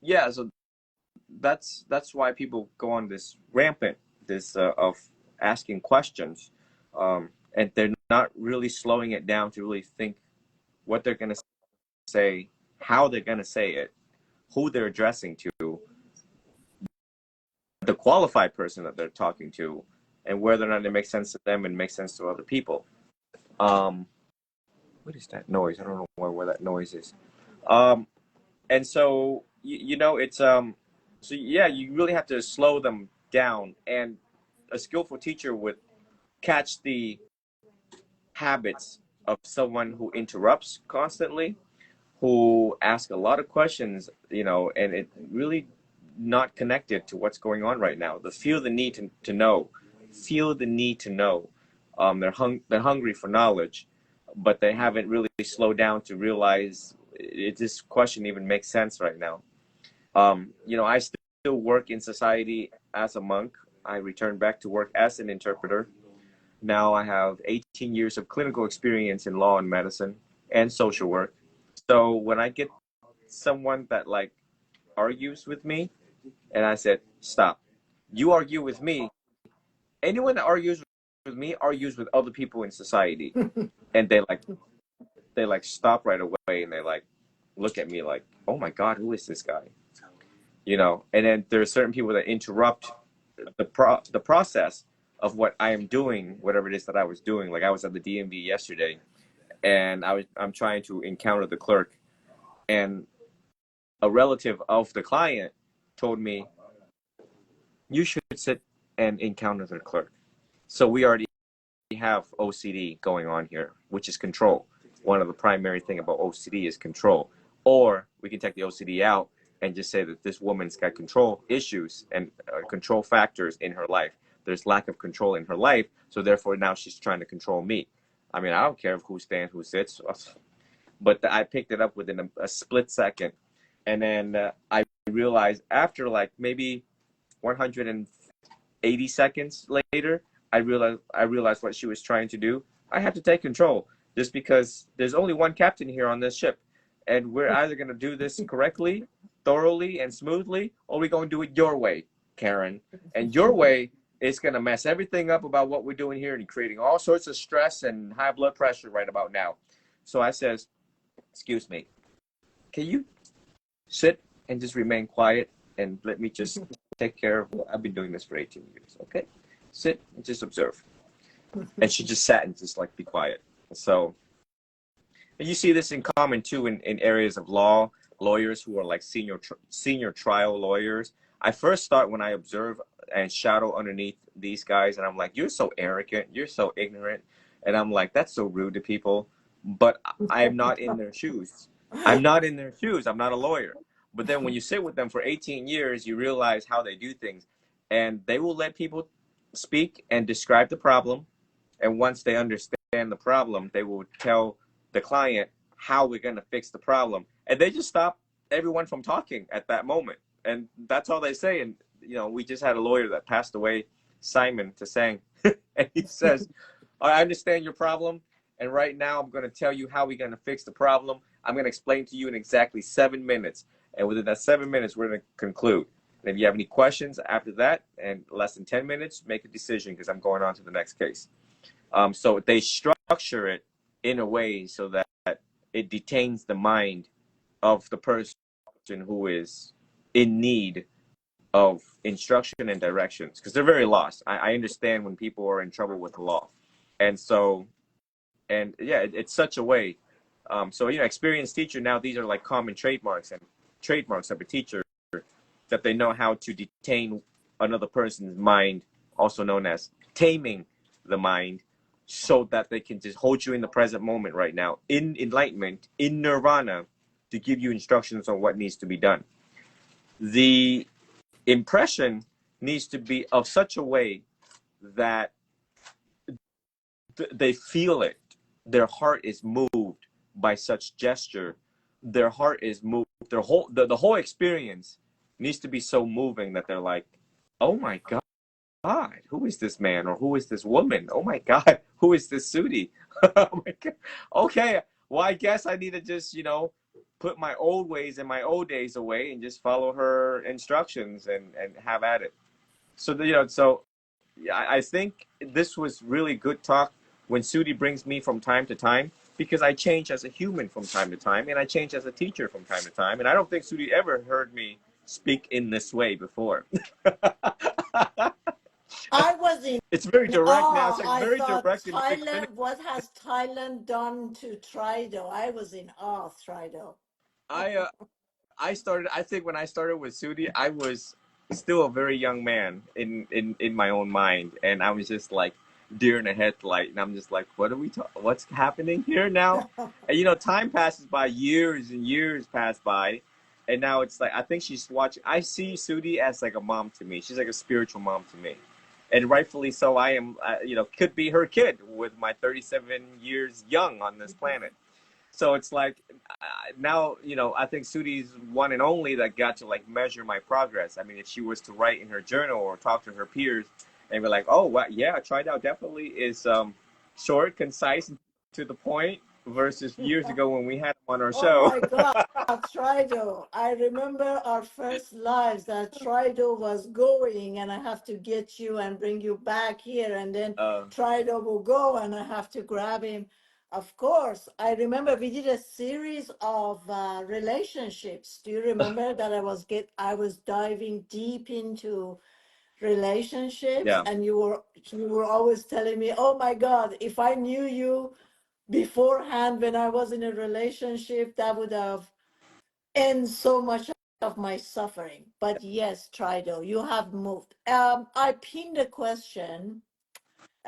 yeah, so that's why people go on this rampant this of asking questions, and they're not really slowing it down to really think what they're going to say, how they're going to say it, who they're addressing to, the qualified person that they're talking to, and whether or not it makes sense to them and makes sense to other people. Um, what is that noise? I don't know where that noise is. And so you know, it's so yeah, you really have to slow them down, and a skillful teacher would catch the habits of someone who interrupts constantly, who asks a lot of questions, you know, and it really not connected to what's going on right now. They feel the need to know, feel the need to know. They're hungry for knowledge, but they haven't really slowed down to realize this question even makes sense right now. You know, I still work in society as a monk. I returned back to work as an interpreter. Now I have 18 years of clinical experience in law and medicine and social work. So when I get someone that like argues with me, and I said, stop. You argue with me. Anyone that argues with me argues with other people in society. And they like stop right away, and they like look at me like, oh my God, who is this guy? You know, and then there are certain people that interrupt the process of what I am doing, whatever it is that I was doing. Like I was at the DMV yesterday, and I'm trying to encounter the clerk, and a relative of the client told me, you should sit and encounter the clerk. So we already have OCD going on here, which is control. One of the primary thing about OCD is control. Or we can take the OCD out and just say that this woman's got control issues and control factors in her life. There's lack of control in her life, so therefore now she's trying to control me. I mean, I don't care who stands, who sits, but I picked it up within a split second. And then I realized after like maybe 180 seconds later, I realized what she was trying to do. I had to take control, just because there's only one captain here on this ship, and we're either going to do this correctly, thoroughly, and smoothly, or we're going to do it your way, Karen. And your way is going to mess everything up about what we're doing here and creating all sorts of stress and high blood pressure right about now. So I says, excuse me, can you sit and just remain quiet and let me just take care of, I've been doing this for 18 years, okay? Sit and just observe. And she just sat and just like be quiet. So, and you see this in common too in areas of law, lawyers who are like senior trial lawyers. I first thought when I observe and shadow underneath these guys, and I'm like, you're so arrogant, you're so ignorant. And I'm like, that's so rude to people. But I'm not in their shoes. I'm not in their shoes. I'm not a lawyer. But then when you sit with them for 18 years, you realize how they do things. And they will let people speak and describe the problem. And once they understand the problem, they will tell the client how we're going to fix the problem. And they just stop everyone from talking at that moment. And that's all they say. And, we just had a lawyer that passed away, Simon Tsang, and he says, I understand your problem. And right now I'm going to tell you how we're going to fix the problem. I'm going to explain to you in exactly 7 minutes. And within that 7 minutes, we're going to conclude. And if you have any questions after that, and less than 10 minutes, make a decision because I'm going on to the next case. So they structure it in a way so that it detains the mind of the person who is in need of instruction and directions, because they're very lost. I understand when people are in trouble with the law. And so, and yeah, it's such a way. So, experienced teacher, now these are like common trademarks of a teacher, that they know how to detain another person's mind, also known as taming the mind, so that they can just hold you in the present moment right now, in enlightenment, in nirvana, to give you instructions on what needs to be done. The impression needs to be of such a way that they feel it. Their heart is moved by such gesture. Their heart is moved. The whole experience needs to be so moving that they're like, oh my God, who is this man, or who is this woman? Oh my God, who is this Sudi? Oh my God. Okay, well, I guess I need to just, put my old ways and my old days away and just follow her instructions and have at it. So, I think this was really good talk when Sudi brings me from time to time, because I change as a human from time to time, and I change as a teacher from time to time. And I don't think Sudi ever heard me speak in this way before. I was in It's very direct now. It's awe. like I very thought direct and very Thailand, what has Thailand done to Trido? I was in awe of Trido. I think when I started with Sudi, I was still a very young man in my own mind, and I was just like deer in a headlight, and I'm just like, what's happening here now? And time passes by, years and years pass by, and now it's like I think she's watching. I see Sudi as like a mom to me. She's like a spiritual mom to me, and rightfully so. I am, could be her kid with my 37 years young on this planet. So it's like now, I think Sudi's one and only that got to like measure my progress. I mean, if she was to write in her journal or talk to her peers and be like, oh, yeah, Tried Out definitely is short, concise, to the point, versus years ago when we had him on our Oh show. my God, Trido. I remember our first lives that Trido was going, and I have to get you and bring you back here, and then uh, Trido will go, and I have to grab him. Of course, I remember we did a series of relationships. Do you remember that I was diving deep into relationships, yeah. and you were always telling me, "Oh my God, if I knew you beforehand when I was in a relationship, that would have end so much of my suffering." But yes, Trido, you have moved. I pinned a question.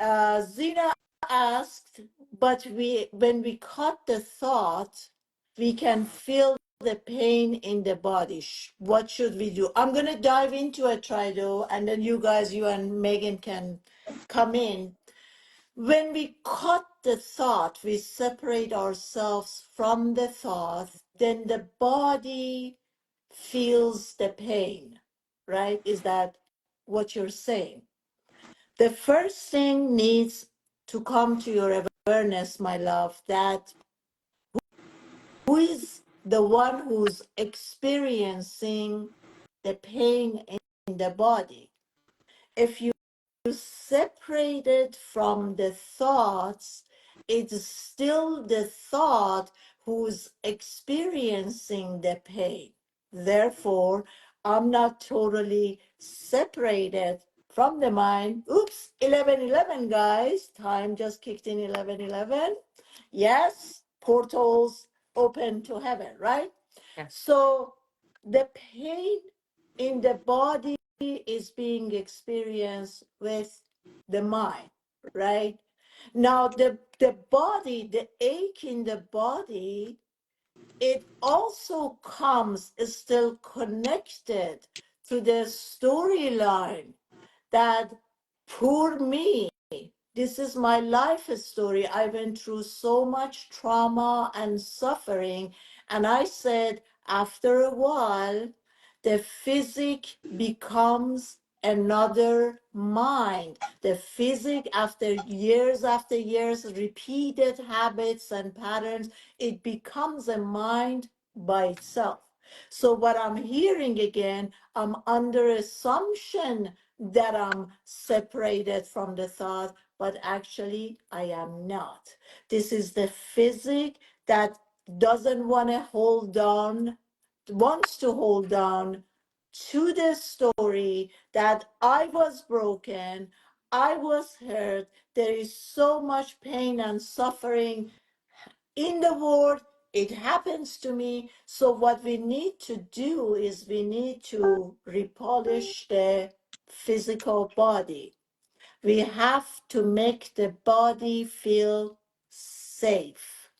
Zena asked, but when we cut the thought, we can feel the pain in the body. What should we do? I'm going to dive into it, Trido, and then you and Megan can come in. When we cut the thought, we separate ourselves from the thought, then the body feels the pain, right? Is that what you're saying? The first thing needs to come to your awareness, my love, that who is the one who's experiencing the pain in the body. If you separate it from the thoughts, it's still the thought who's experiencing the pain. Therefore, I'm not totally separated from the mind. Oops, 11:11, guys. Time just kicked in 11:11. Yes, portals open to heaven, right? Yeah. So the pain in the body is being experienced with the mind, right? Now the body, the ache in the body, it also is still connected to the storyline that poor me, This is my life story. I went through so much trauma and suffering. And I said, after a while, the physic becomes another mind. The physic, after years, repeated habits and patterns, it becomes a mind by itself. So what I'm hearing again, I'm under assumption that I'm separated from the thought, but actually I am not. This is the physic that doesn't want to hold on, wants to hold on to the story that I was broken, I was hurt, there is so much pain and suffering in the world. It happens to me. So what we need to do is we need to repolish the physical body. We have to make the body feel safe.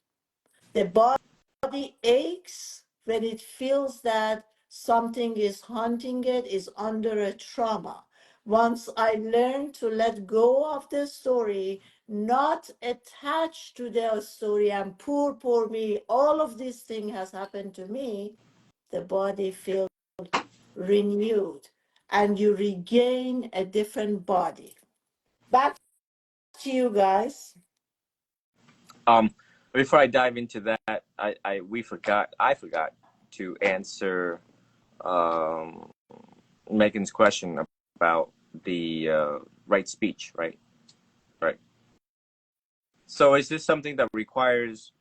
The body aches when it feels that something is haunting it, is under a trauma. Once I learn to let go of the story, not attach to the story and poor me, all of this thing has happened to me, the body feels renewed and you regain a different body. Back to you guys. Before I dive into that, I forgot to answer Megan's question about the right speech, right? Right. So is this something that requires,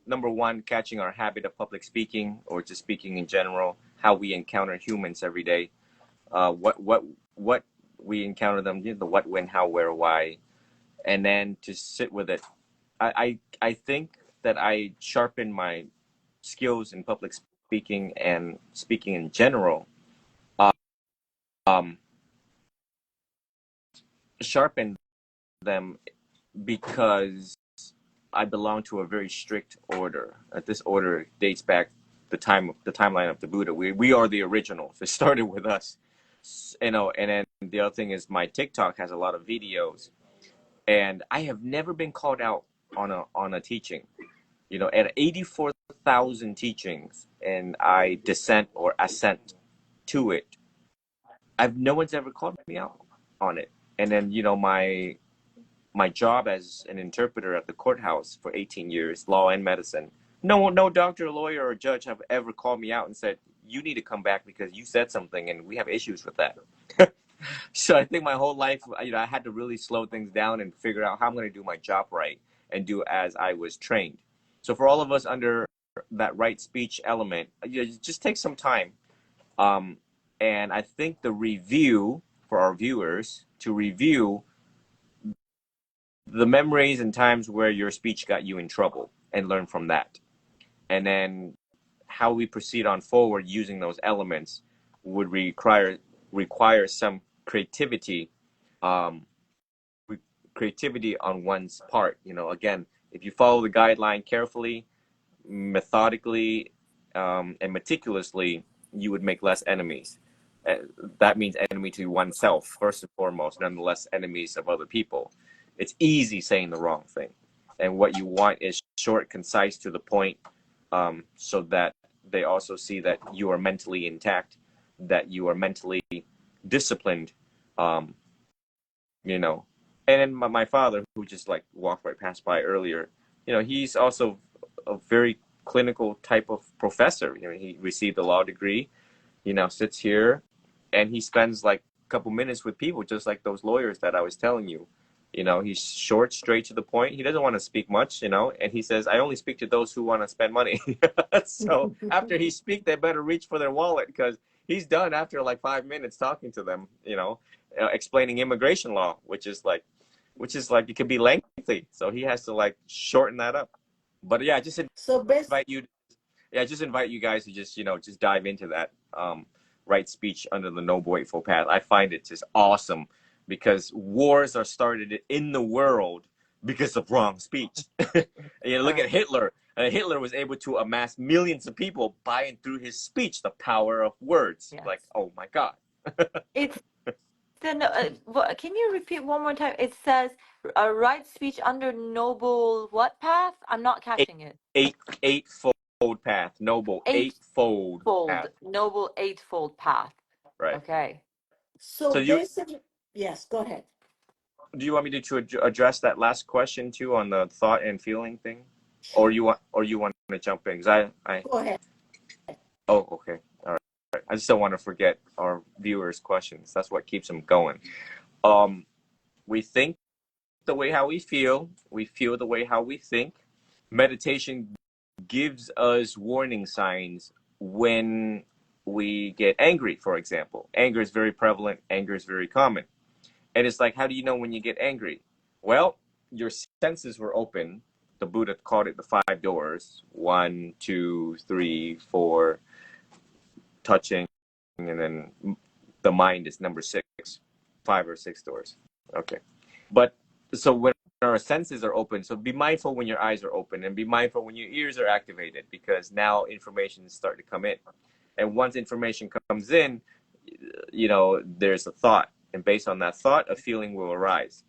number one, catching our habit of public speaking, or just speaking in general, how we encounter humans every day, what we encounter them, the what, when, how, where, why, and then to sit with it. I think that I sharpen my skills in public speaking and speaking in general. Um, sharpen them because I belong to a very strict order. This order dates back the timeline of the Buddha. We are the originals. It started with us, And then the other thing is my TikTok has a lot of videos, and I have never been called out on a teaching. At 84,000 teachings, and I dissent or assent to it, no one's ever called me out on it. And then my job as an interpreter at the courthouse for 18 years, law and medicine. No doctor, lawyer, or judge have ever called me out and said, you need to come back because you said something and we have issues with that. So I think my whole life, I had to really slow things down and figure out how I'm going to do my job right and do as I was trained. So for all of us under that right speech element, just take some time. And I think the review for our viewers to review the memories and times where your speech got you in trouble and learn from that. And then how we proceed on forward using those elements would require some creativity, creativity on one's part. Again, if you follow the guideline carefully, methodically, and meticulously, you would make less enemies. That means enemy to oneself first and foremost, nonetheless enemies of other people. It's easy saying the wrong thing, and what you want is short, concise, to the point, so that they also see that you are mentally intact, that you are mentally disciplined. And then my father, who just like walked right past by earlier, he's also a very clinical type of professor. He received a law degree, sits here, and he spends like a couple minutes with people, just like those lawyers that I was telling you. He's short, straight to the point. He doesn't want to speak much, and he says, I only speak to those who want to spend money. So after he speaks, they better reach for their wallet, because he's done after like 5 minutes talking to them, explaining immigration law, which is like it could be lengthy. So he has to like shorten that up. But yeah, invite you. Yeah, just invite you guys to just dive into that right speech under the Noble Eightfold Path. I find it just awesome, because wars are started in the world because of wrong speech. Look at Hitler. Hitler was able to amass millions of people by and through his speech, the power of words. Yes. Like, oh my God. It's Then, can you repeat one more time? It says right speech under noble what path? I'm not Eight, catching it. eightfold path, noble eightfold path, Noble eightfold path. right? Okay. So So basically, yes, go ahead. do you want me to address that last question too on the thought and feeling thing, or Sure. you want to jump in? Because I Go ahead. oh, okay, all right. I just don't want to forget our viewers' questions. That's what keeps them going. Um, we think the way how we feel the way how we think. Meditation gives us warning signs when we get angry, for example. Anger is very prevalent, anger is very common. And it's like, how do you know when you get angry? Well, your senses were open. The Buddha called it the five doors: one, two, three, four, touching, and then the mind is number six, five or six doors. Okay. But so when our senses are open, so be mindful when your eyes are open and be mindful when your ears are activated, because now information is starting to come in. And once information comes in, there's a thought. And based on that thought, a feeling will arise.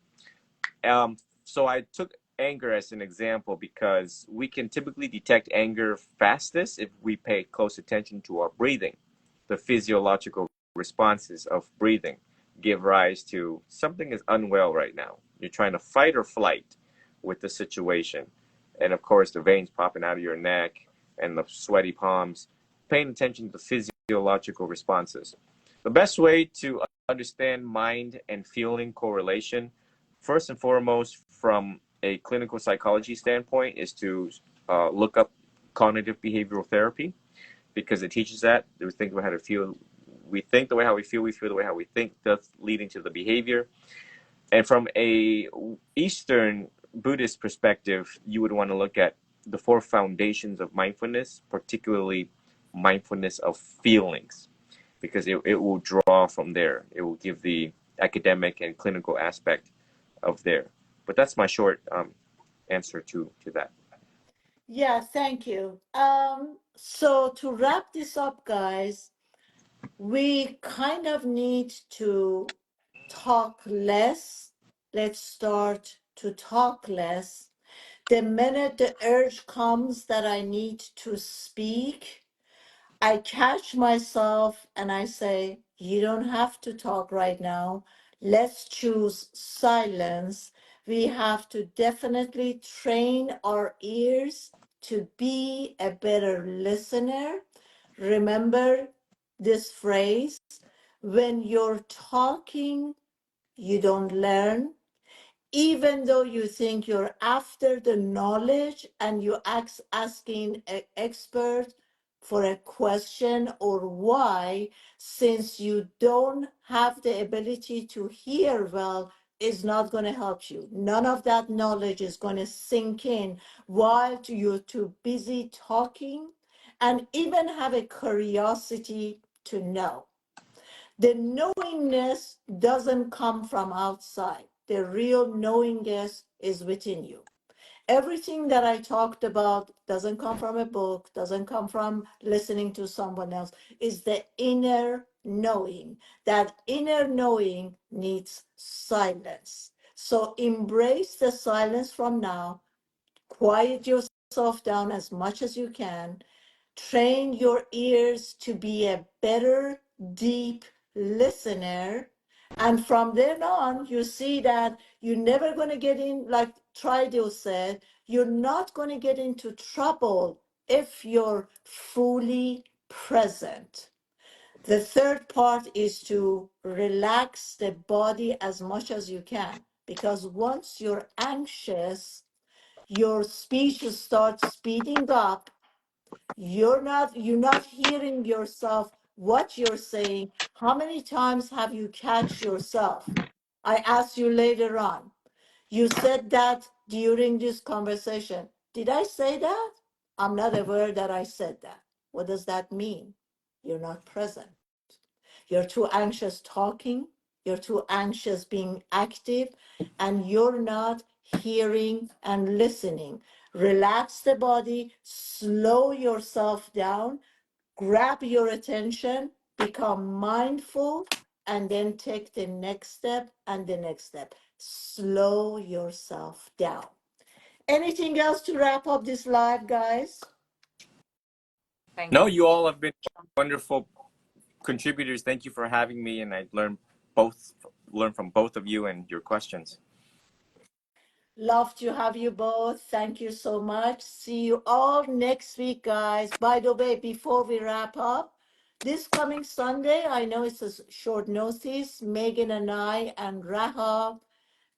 So I took anger as an example because we can typically detect anger fastest if we pay close attention to our breathing. The physiological responses of breathing give rise to something is unwell right now. You're trying to fight or flight with the situation. And of course, the veins popping out of your neck and the sweaty palms, paying attention to the physiological responses. The best way to understand mind and feeling correlation, first and foremost, from a clinical psychology standpoint, is to look up cognitive behavioral therapy, because it teaches that. We think about how to feel. We think the way how we feel the way how we think, thus leading to the behavior. And from a Eastern Buddhist perspective, you would want to look at the four foundations of mindfulness, particularly mindfulness of feelings, because it will draw from there. It will give the academic and clinical aspect of there. But that's my short answer to that. Yeah, thank you. So to wrap this up, guys, we kind of need to talk less. Let's start to talk less. The minute the urge comes that I need to speak, I catch myself and I say, you don't have to talk right now. Let's choose silence. We have to definitely train our ears to be a better listener. Remember this phrase, when you're talking, you don't learn. Even though you think you're after the knowledge and you asking an expert for a question or why, since you don't have the ability to hear well, is not going to help you. None of that knowledge is going to sink in while you're too busy talking and even have a curiosity to know. The knowingness doesn't come from outside. The real knowingness is within you. Everything that I talked about doesn't come from a book, doesn't come from listening to someone else, is the inner knowing. That inner knowing needs silence. So embrace the silence from now, quiet yourself down as much as you can, train your ears to be a better, deep listener. And from then on, you see that you're never going to get in, like Tridel said, you're not going to get into trouble if you're fully present. The third part is to relax the body as much as you can, because once you're anxious, your speech starts speeding up. You're not hearing yourself what you're saying. How many times have you catch yourself? I ask you later on. You said that during this conversation. Did I say that? I'm not aware that I said that. What does that mean? You're not present. You're too anxious talking. You're too anxious being active, and you're not hearing and listening. Relax the body, slow yourself down, grab your attention, become mindful, and then take the next step and the next step. Slow yourself down. Anything else to wrap up this live, guys? Thank No, you. you all have been wonderful contributors. Thank you for having me, and I learned from both of you and your questions. Love to have you both. Thank you so much. See you all next week, guys. By the way, before we wrap up, this coming Sunday, I know it's a short notice, Megan and I and Rahab,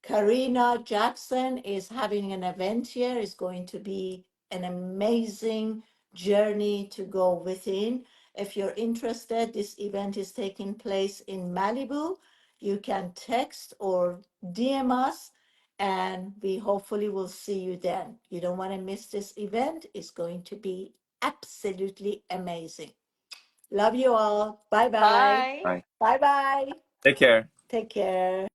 Karina Jackson is having an event here. It's going to be an amazing journey to go within. If you're interested, this event is taking place in Malibu. You can text or DM us, and we hopefully will see you then. You don't want to miss this event. It's going to be absolutely amazing. Love you all. Bye bye. Bye. Bye. Bye bye. Take care. Take care.